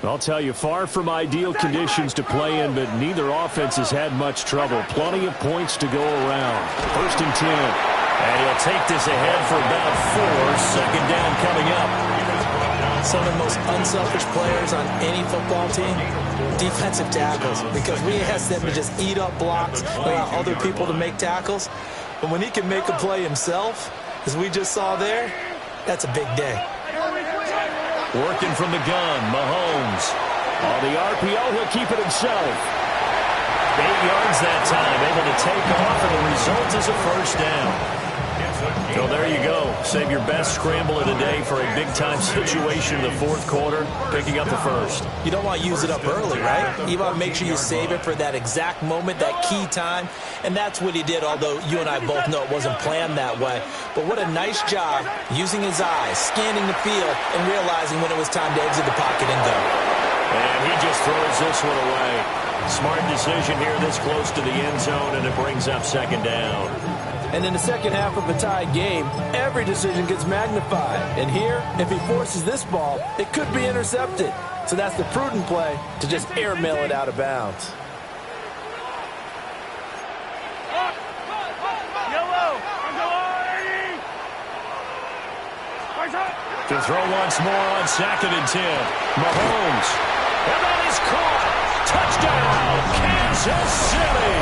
I'll tell you, far from ideal conditions to play in, but neither offense has had much trouble. Plenty of points to go around. 1st and 10. And he'll take this ahead for about 4. 2nd down coming up.
Some of the most unselfish players on any football team, defensive tackles, because we ask them to just eat up blocks, allow other people to make tackles. But when he can make a play himself, as we just saw there, that's a big day.
Working from the gun, Mahomes. On the RPO, he'll keep it himself. 8 yards that time, able to take off, and the result is a first down. So there you go. Save your best scramble of the day for a big-time situation in the fourth quarter, picking up the first.
You don't want to use it up early, right? You want to make sure you save it for that exact moment, that key time, and that's what he did, although you and I both know it wasn't planned that way. But what a nice job using his eyes, scanning the field, and realizing when it was time to exit the pocket and go.
And he just throws this one away. Smart decision here this close to the end zone, and it brings up 2nd down.
And in the second half of a tied game, every decision gets magnified. And here, if he forces this ball, it could be intercepted. So that's the prudent play to just airmail it out of bounds.
To throw once more on 2nd and 10. Mahomes. And that is caught. Touchdown, Kansas City.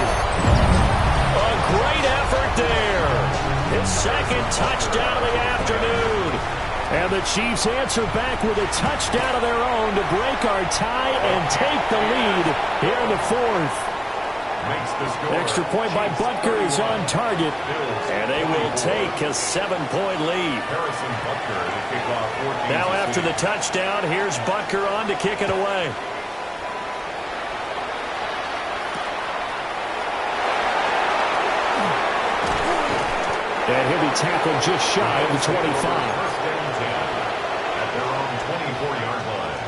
A great effort there. His 2nd touchdown of the afternoon. And the Chiefs answer back with a touchdown of their own to break our tie and take the lead here in the fourth. Extra point by Butker is on target. And they will take a 7-point lead. Now after the touchdown, here's Butker on to kick it away. And he'll be tackled just shy of the 25.
At their own 24-yard line.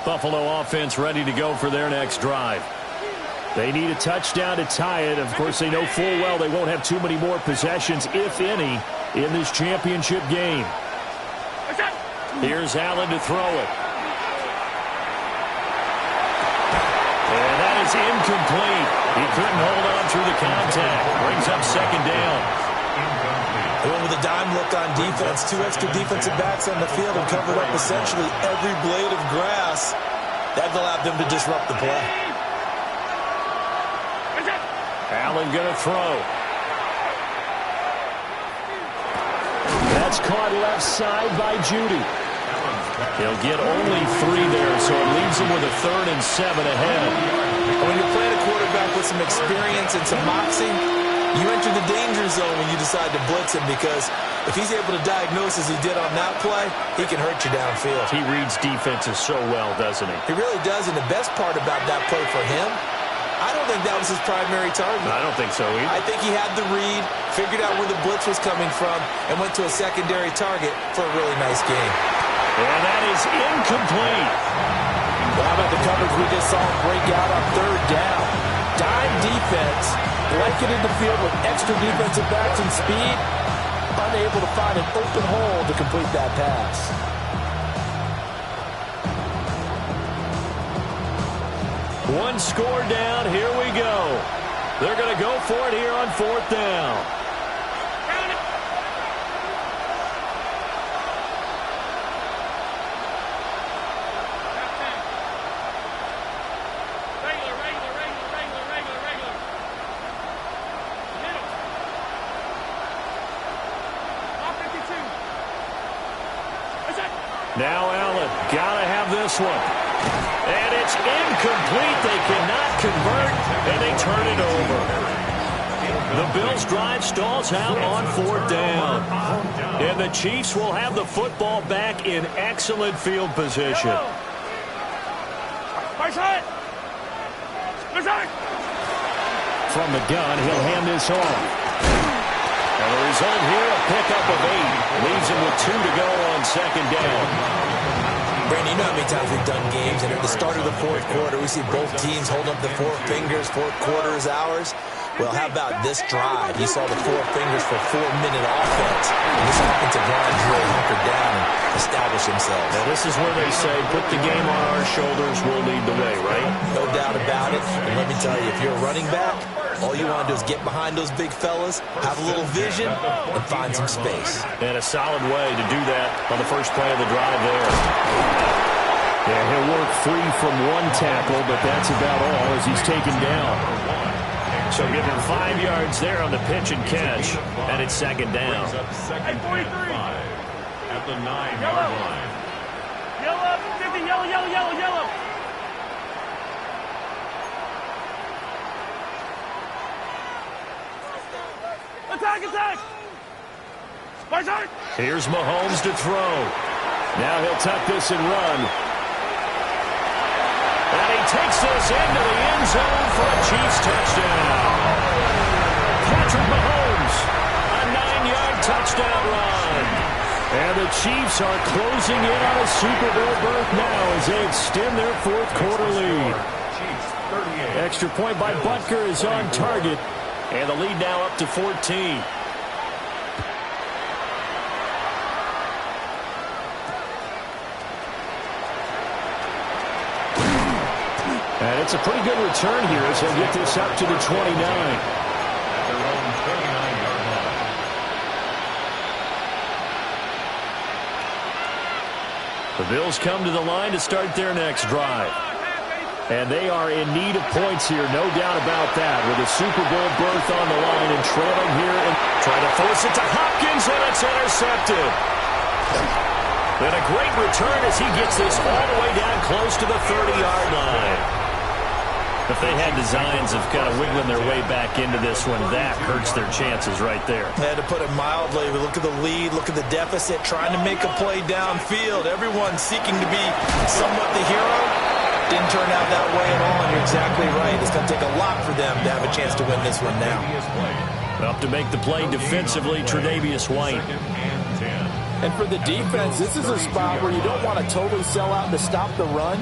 Buffalo offense ready to go for their next drive. They need a touchdown to tie it. Of course, they know full well they won't have too many more possessions, if any, in this championship game. Here's Allen to throw it. And that is incomplete. He couldn't hold on through the contact. Brings up 2nd down.
Incomplete.
They went with a dime look on defense. 2 extra defensive backs on the field and covered up essentially every blade of grass. That allowed them to disrupt the play.
Allen going to throw. That's caught left side by Judy. He'll get only 3 there, so it leaves him with a 3rd and 7 ahead.
When you're playing a quarterback with some experience and some moxie, you enter the danger zone when you decide to blitz him, because if he's able to diagnose as he did on that play, he can hurt you downfield.
He reads defenses so well, doesn't he?
He really does, and the best part about that play for him, I don't think that was his primary target.
I don't think so either.
I think he had the read, figured out where the blitz was coming from, and went to a secondary target for a really nice game.
And that is incomplete.
Well, how about the coverage we just saw him break out on 3rd down? Dime defense, blanketed the field with extra defensive backs and speed, unable to find an open hole to complete that pass.
One score down. Here we go. They're going to go for it here on 4th down. Now Allen, gotta have this one. And it's incomplete. They cannot convert, and they turn it over. The Bills' drive stalls out on 4th down. And the Chiefs will have the football back in excellent field position. From the gun, he'll hand this off. And the result here, a pickup of 8. Leaves him with 2 to go on 2nd down.
Brandon, you know how many times we've done games, and at the start of the 4th quarter, we see both teams hold up the 4 fingers, 4th quarter is ours. Well, how about this drive? You saw the 4 fingers for 4-minute offense. And this offensive line's really hunkered down and established themselves.
Now, this is where they say, put the game on our shoulders, we'll lead the way, right?
No doubt about it. And let me tell you, if you're a running back, all you want to do is get behind those big fellas, have a little vision, and find some space.
And a solid way to do that on the first play of the drive there. Yeah, he'll work free from 1 tackle, but that's about all as he's taken down. So give him 5 yards there on the pitch and catch, and it's 2nd down.
Second and 5 at the 9-yard line.
Yellow, 50, yellow, yellow, yellow, yellow. Attack, attack!
Here's Mahomes to throw. Now he'll tuck this and run. And he takes this into the end zone for a Chiefs touchdown. Patrick Mahomes, a 9-yard touchdown run. And the Chiefs are closing in on a Super Bowl berth now as they extend their 4th quarter lead. Extra point by Butker is on target. And the lead now up to 14. And it's a pretty good return here as they'll get this up to the 29.
At their own 29-yard line.
The Bills come to the line to start their next drive. And they are in need of points here, no doubt about that, with a Super Bowl berth on the line and trailing here. And trying to force it to Hopkins, and it's intercepted. And a great return as he gets this all the way down close to the 30-yard line. If they had designs of kind of wiggling their way back into this one, that hurts their chances right there.
They had to put it mildly. We look at the lead, look at the deficit, trying to make a play downfield. Everyone seeking to be somewhat the hero. Didn't turn out that way at all, and you're exactly right. It's going to take a lot for them to have a chance to win this one now.
Up to make the play defensively, Tre'Davious White.
And for the defense, this is a spot where you don't want to totally sell out to stop the run,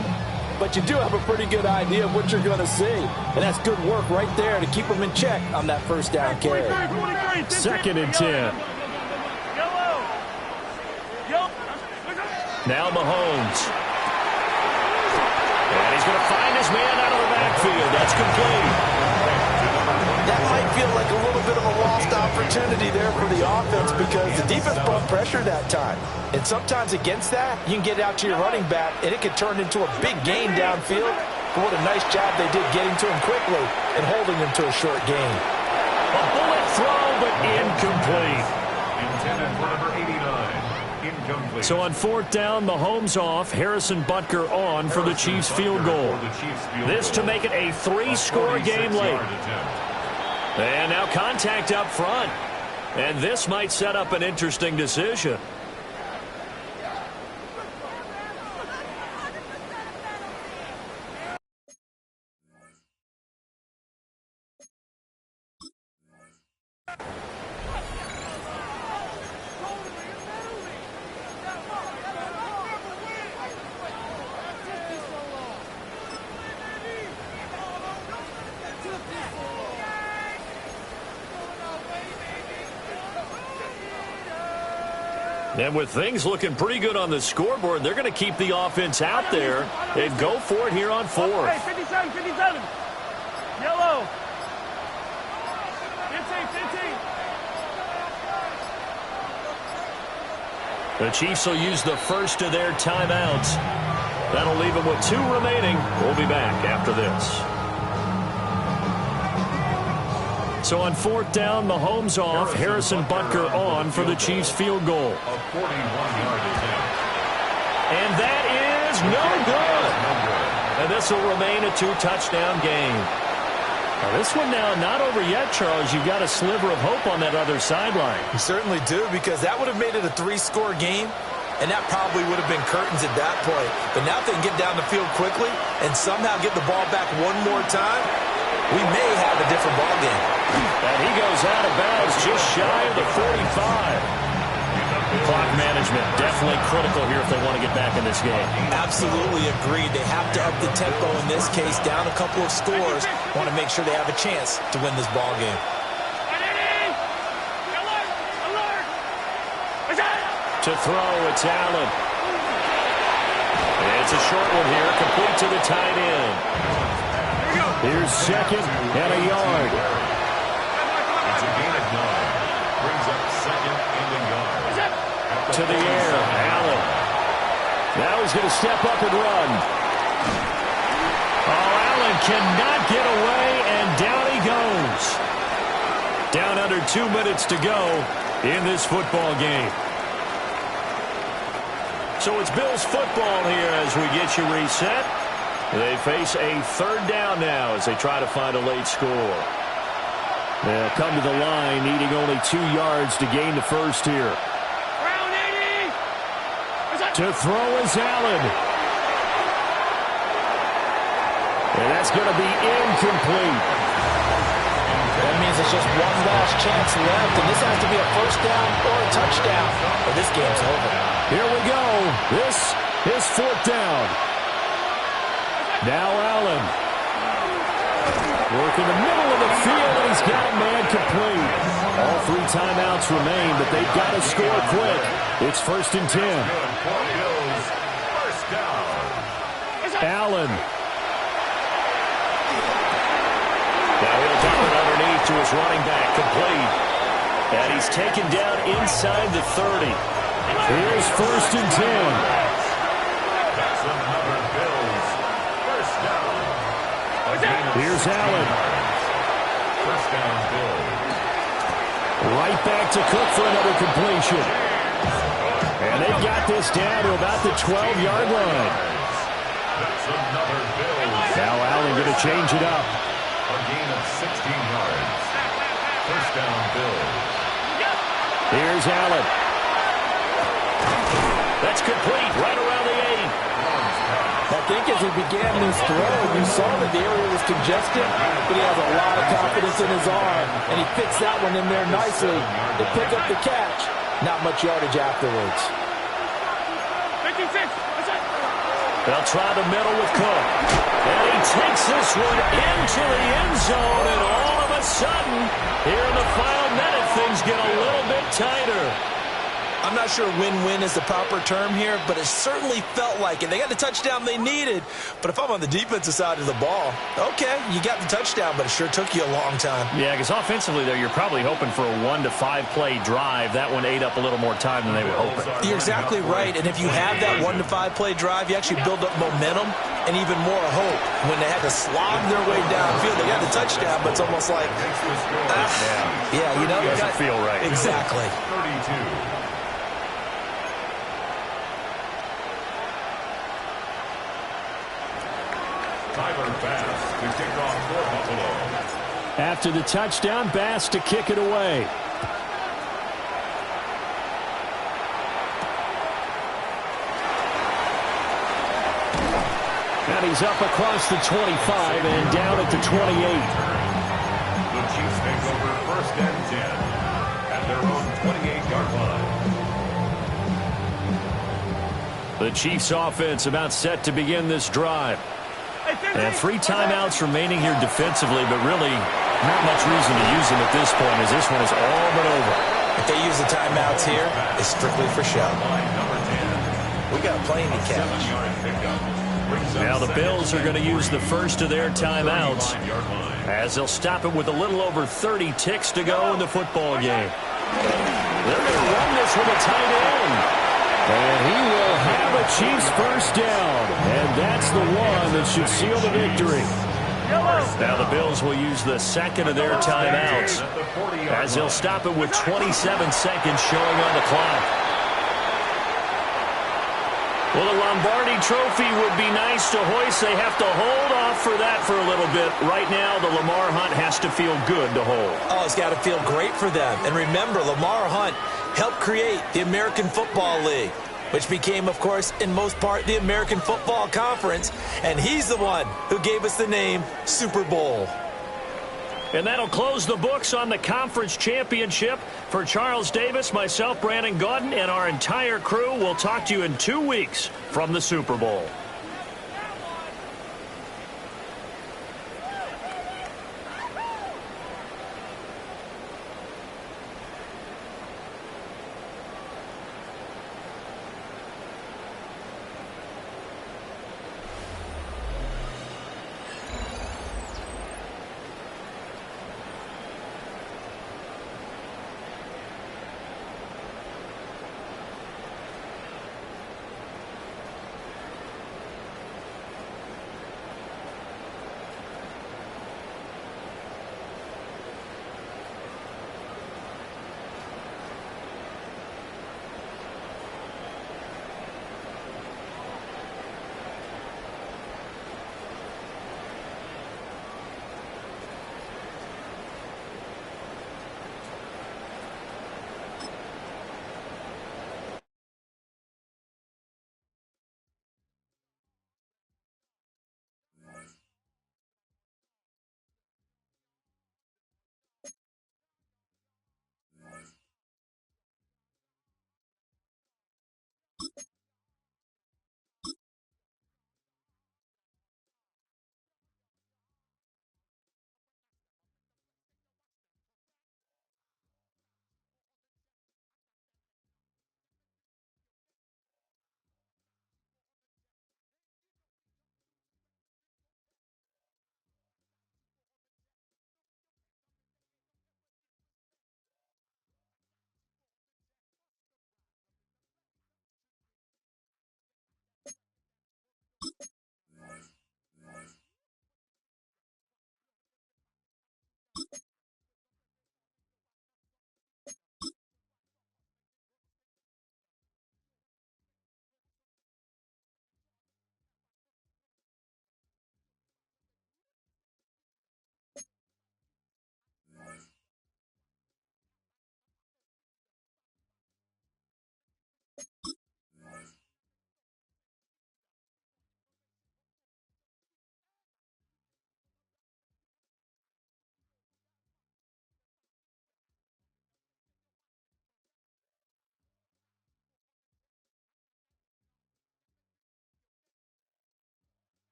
but you do have a pretty good idea of what you're going to see. And that's good work right there to keep them in check on that 1st down carry.
2nd and 10. Now Mahomes. And he's going to find his man out of the backfield. That's complete.
That
might feel like a little bit of a lost opportunity there for the offense because the defense brought pressure that time. And sometimes against that, you can get out to your running back, and it could turn into a big gain downfield. But what a nice job they did getting to him quickly and holding him to a short gain.
A bullet throw, but incomplete.
Intended for number 89. Incomplete.
So on fourth down, Mahomes off, Harrison Butker on for the Chiefs field goal. This to make it a 3-score game late. And now contact up front. And this might set up an interesting decision. And with things looking pretty good on the scoreboard, they're going to keep the offense out there and go for it here on fourth.
Hey, 57, 57. Yellow. 15, 15.
The Chiefs will use the first of their timeouts. That'll leave them with 2 remaining. We'll be back after this. So on fourth down, Mahomes off, Harrison Butker on for the Chiefs field goal.
A 41-yard attempt.
And that is no good. And this will remain a 2-touchdown game. Now this one now not over yet, Charles. You've got a sliver of hope on that other sideline.
You certainly do, because that would have made it a 3-score game, and that probably would have been curtains at that point. But now if they can get down the field quickly and somehow get the ball back one more time, we may have a different ball game.
And he goes out of bounds just shy of the 45. Clock management definitely critical here if they want to get back in this game.
Absolutely agreed. They have to up the tempo in this case, down a couple of scores. Want to make sure they have a chance to win this ball game.
To throw, it's Allen. It's a short one here, complete to the tight end. Here's second and a yard.
It's a gain of 9. Brings up second and a yard.
To the air, Allen. Now he's going to step up and run. Oh, Allen cannot get away, and down he goes. Down under 2 minutes to go in this football game. So it's Bills football here as we get you reset. They face a third down now as they try to find a late score. They'll come to the line needing only 2 yards to gain the first here. To throw is Allen. And that's going to be incomplete.
That means it's just one last chance left, and this has to be a first down or a touchdown, or this game's over.
Here we go. This is fourth down. Now Allen. Work in the middle of the field, and he's got a man complete. All 3 timeouts remain, but they've got to score quick. It's first and 10.
First down.
Allen. Now he'll dump it underneath to his running back, complete. And he's taken down inside the 30. Here's first and 10.
That's another Bills. First down.
Here's Allen.
First down, Bills.
Right back to Cook for another completion. And they've got this down to about the 12-yard line.
That's another Bills.
Now Allen going to change it up.
A gain of 16 yards. First down, Bills.
Here's Allen. That's complete right around the 8.
I think as he began this throw, you saw that the area was congested, but he has a lot of confidence in his arm, and he fits that one in there nicely to pick up the catch. Not much yardage afterwards.
56.
They'll try the middle with Cook. And he takes this one into the end zone, and all of a sudden, here in the final minute, things get a little bit tighter.
I'm not sure win-win is the proper term here, but it certainly felt like it. They got the touchdown they needed, but if I'm on the defensive side of the ball, okay, you got the touchdown, but it sure took you a long time.
Yeah, because offensively there, you're probably hoping for a 1 to 5 play drive. That one ate up a little more time than they were hoping.
You're exactly right, and if you have that 1 to 5 play drive, you actually build up momentum and even more hope. When they had to slog their way downfield, they got the touchdown, but it's almost like, yeah, you know,
it doesn't feel right.
Exactly.
32. Bass to kick off for Buffalo.
After the touchdown, Bass to kick it away. And he's up across the 25 and down at the 28.
The Chiefs take over 1st and 10 at their own 28-yard line.
The Chiefs offense about set to begin this drive. And 3 timeouts remaining here defensively, but really not much reason to use them at this point as this one is all but over.
If they use the timeouts here, it's strictly for show. We got a plane to catch.
Now the Bills are going to use the first of their timeouts as they'll stop it with a little over 30 ticks to go in the football game. They're going to run this with a tight end. And he will have a Chiefs first down. And that's the one that should seal the victory. Now the Bills will use the second of their timeouts as they'll stop it with 27 seconds showing on the clock. Well, the Lombardi Trophy would be nice to hoist. They have to hold off for that for a little bit. Right now, the Lamar Hunt has to feel good to hold.
Oh, it's got to feel great for them. And remember, Lamar Hunt helped create the American Football League, which became, of course, in most part, the American Football Conference. And he's the one who gave us the name Super Bowl.
And that'll close the books on the conference championship. For Charles Davis, myself, Brandon Gaudin, and our entire crew, we'll talk to you in 2 weeks from the Super Bowl.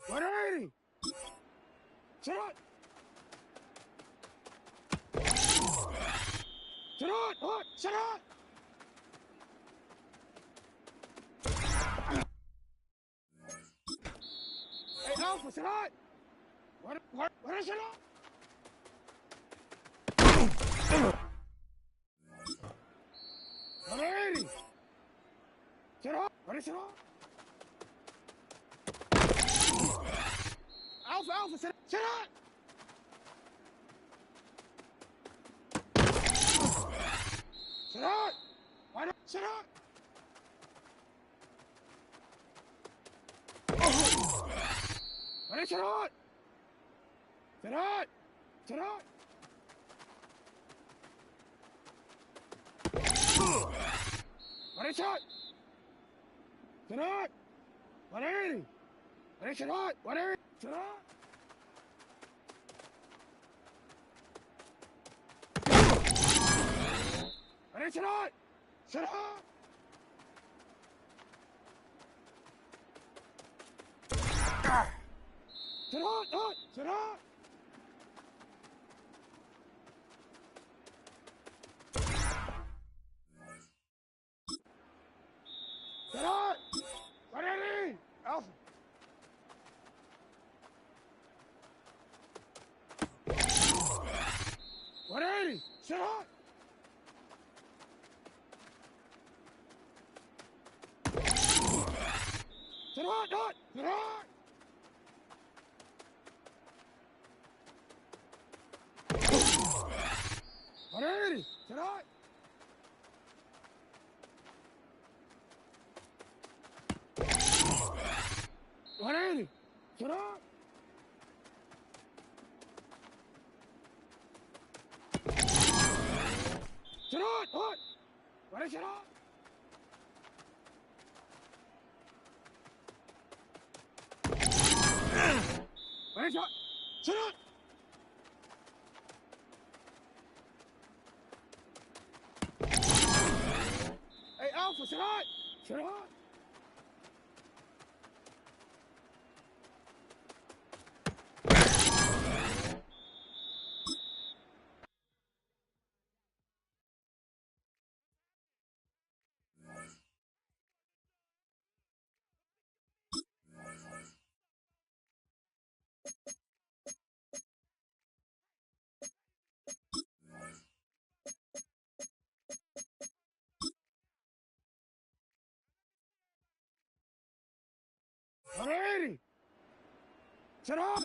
180. Sit on. Sit on. What? Sit on. Hey, Alpha, sit on. What is it on? Sit on. What is it on? Alpha, sit on. Sit on. Why not? Sit on. What is it on? Sit on. Sit on. What is it? Sit on. 180. What is it on? 180. Sit on. What is it on? Sit on. Sit on. Sit on. Sit on. 180. Alpha. Sit on. Sit on. Sit on. Sit on. Sit on. Sit on. Sit on. What is it on? What is it on? Sit on. Hey, Alpha, sit on. Sit on. Alrighty. Sit on.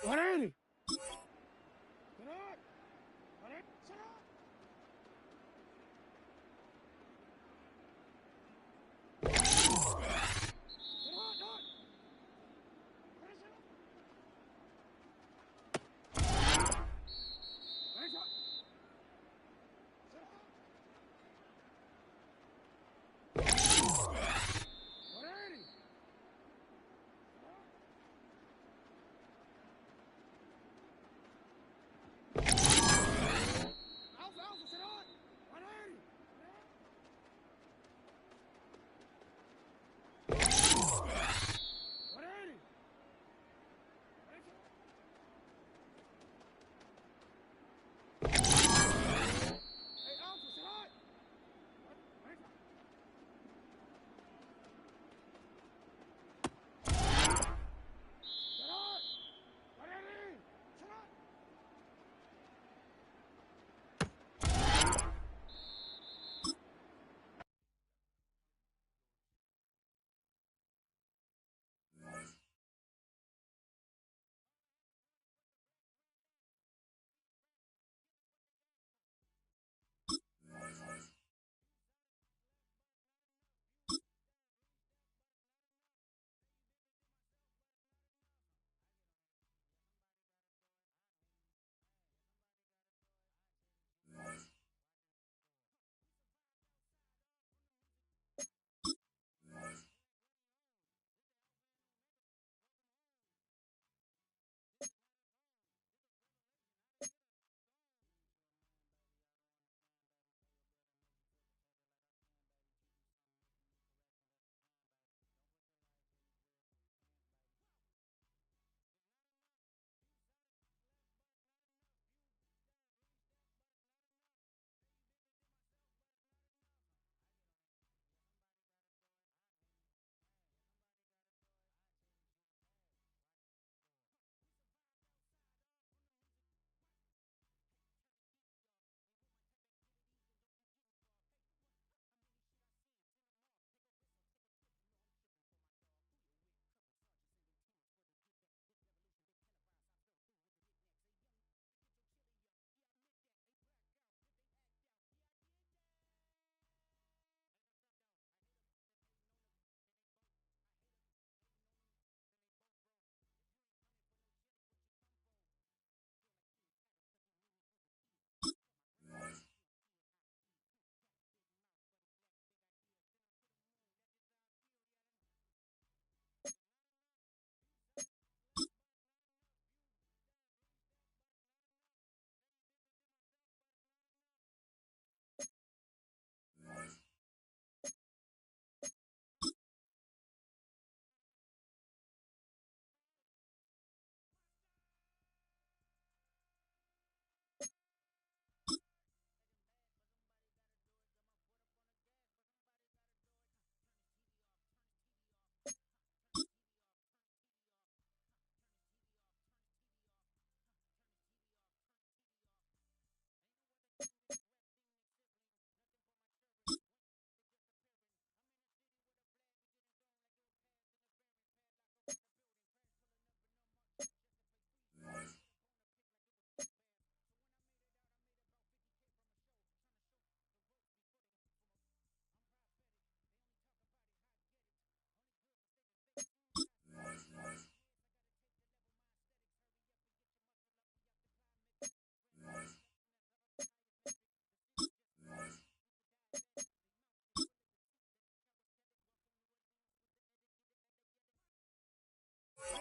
What are you?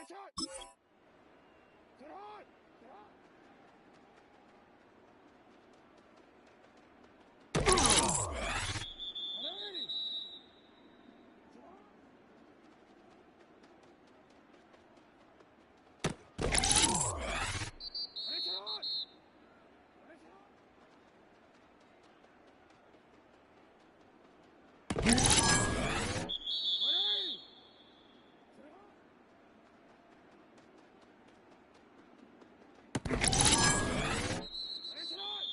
shot. Sit hard. Sit hard. Sit hard.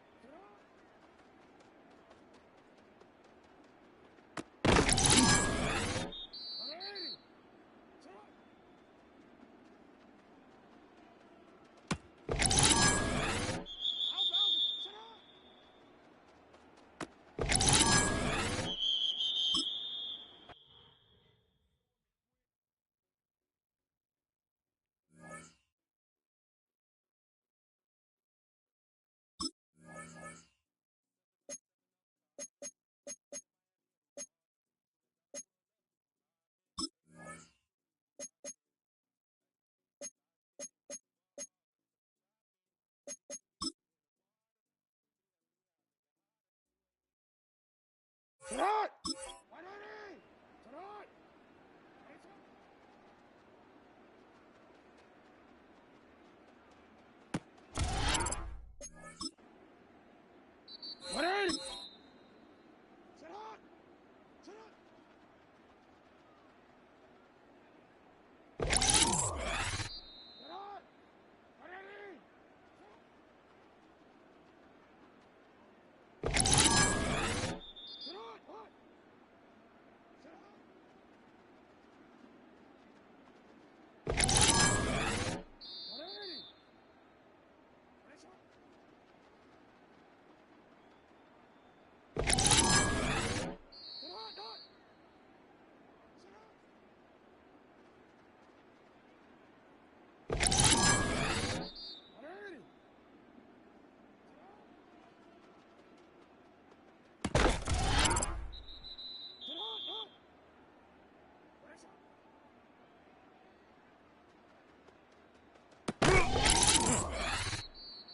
Sit hard. 180. Sit hard. Sit hard. Sit hard. 180. Sit hard. Hard. Sit hard. 180. Sit hard. Sit hard. Hard. Sit hard. 180. Sit hard. Hard. Sit hard.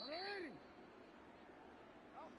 180. Out.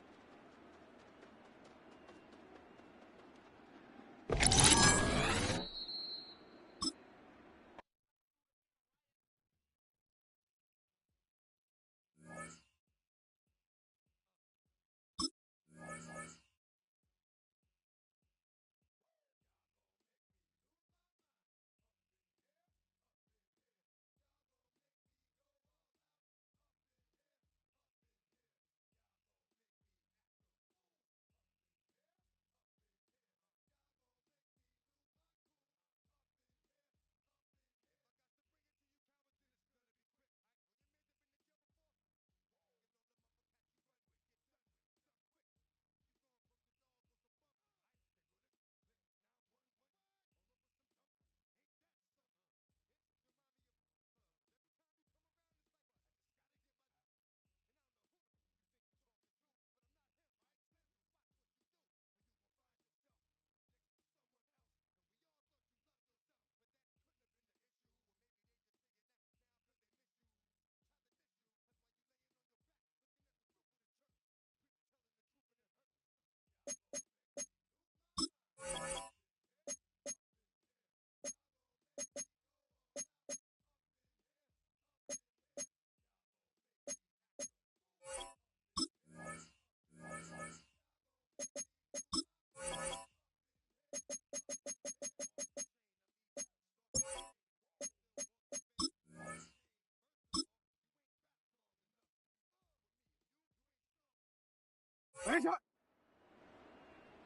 Ready, shot.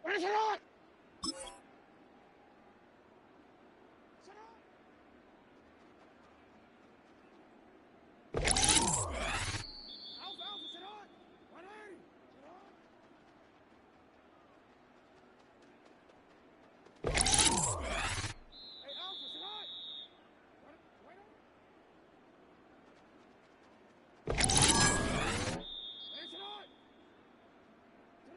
Ready, shot. Sit hard. Alpha, alpha, sit hard. 180. Sit hard. Hey, alpha, sit hard. Wait on. Hey, sit hard. Sit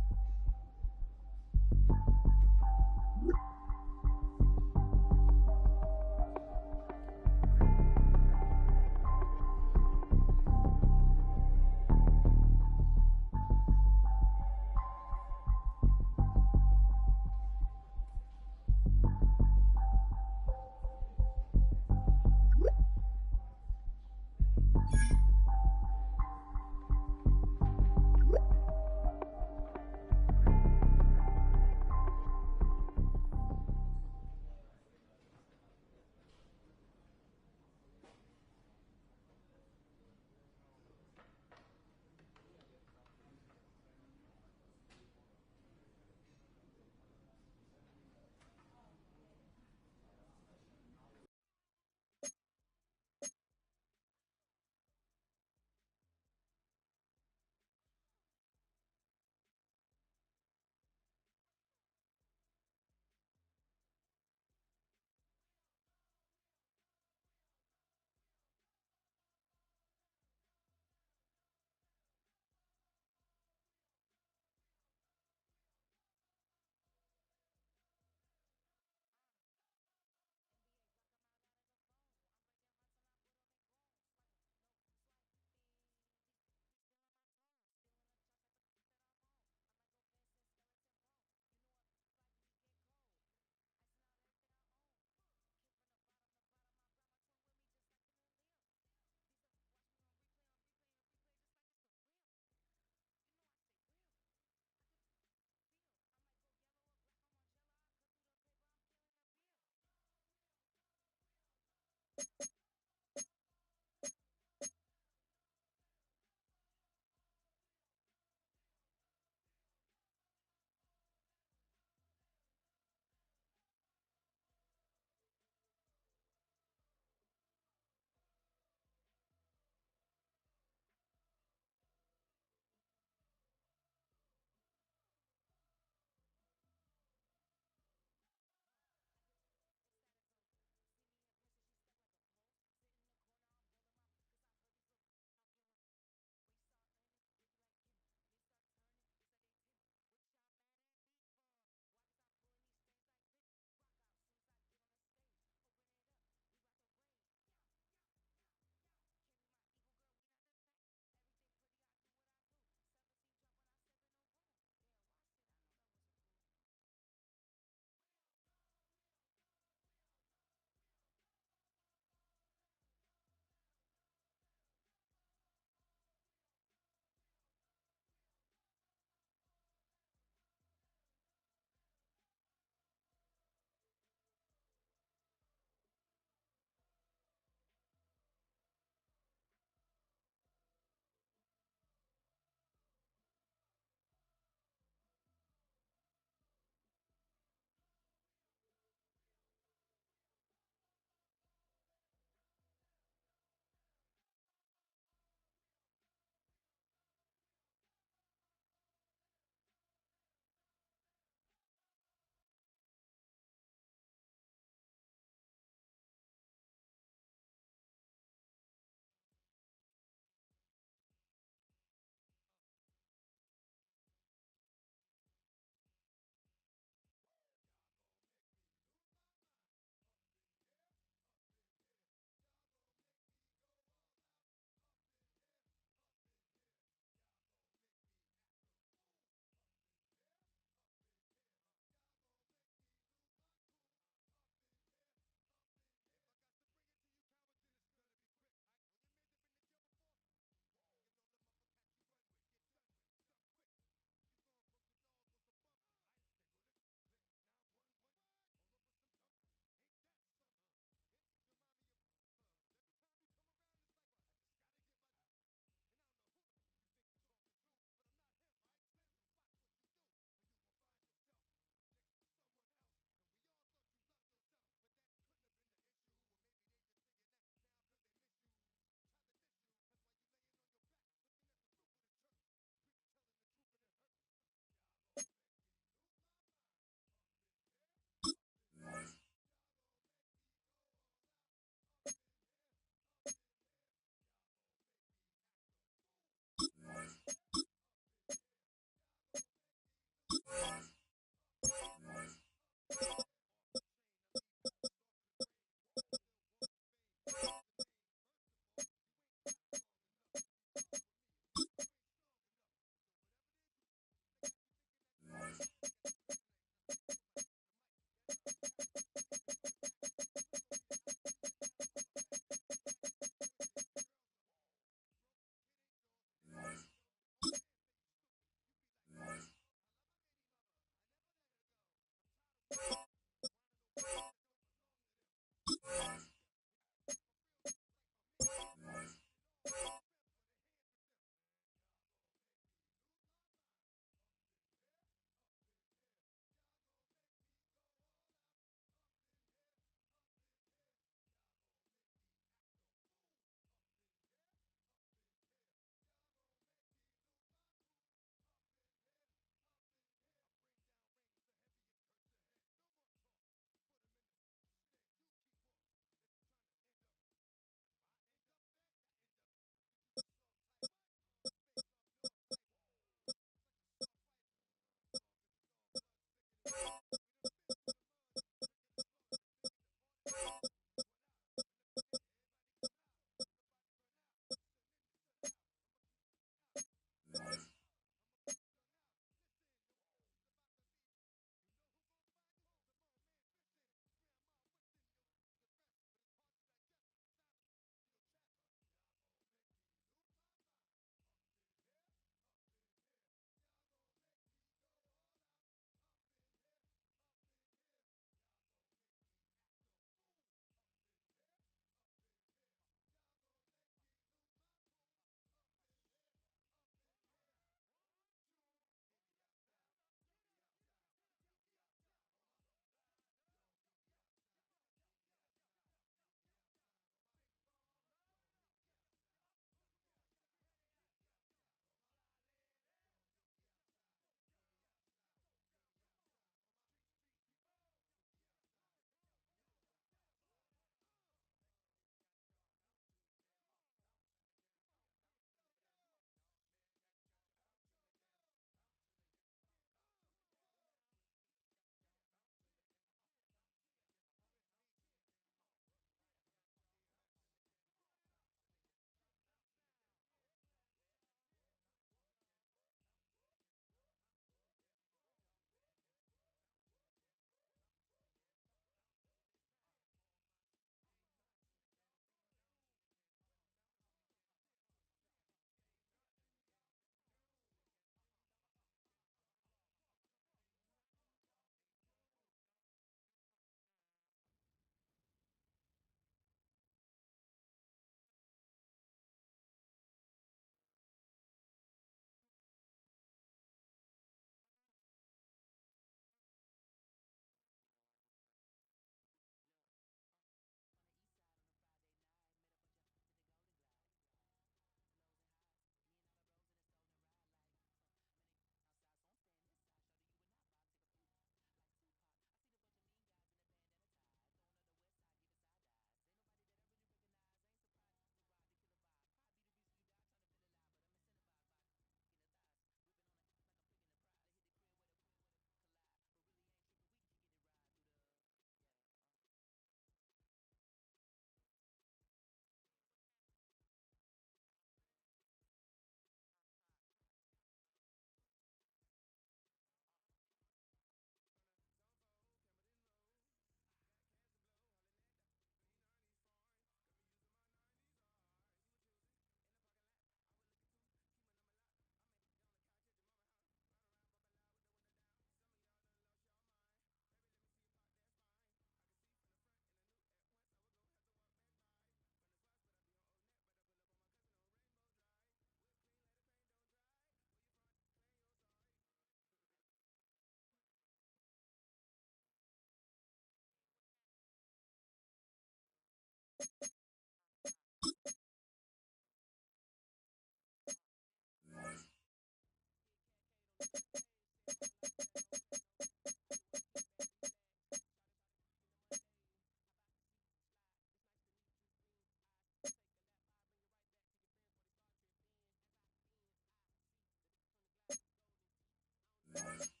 Bye.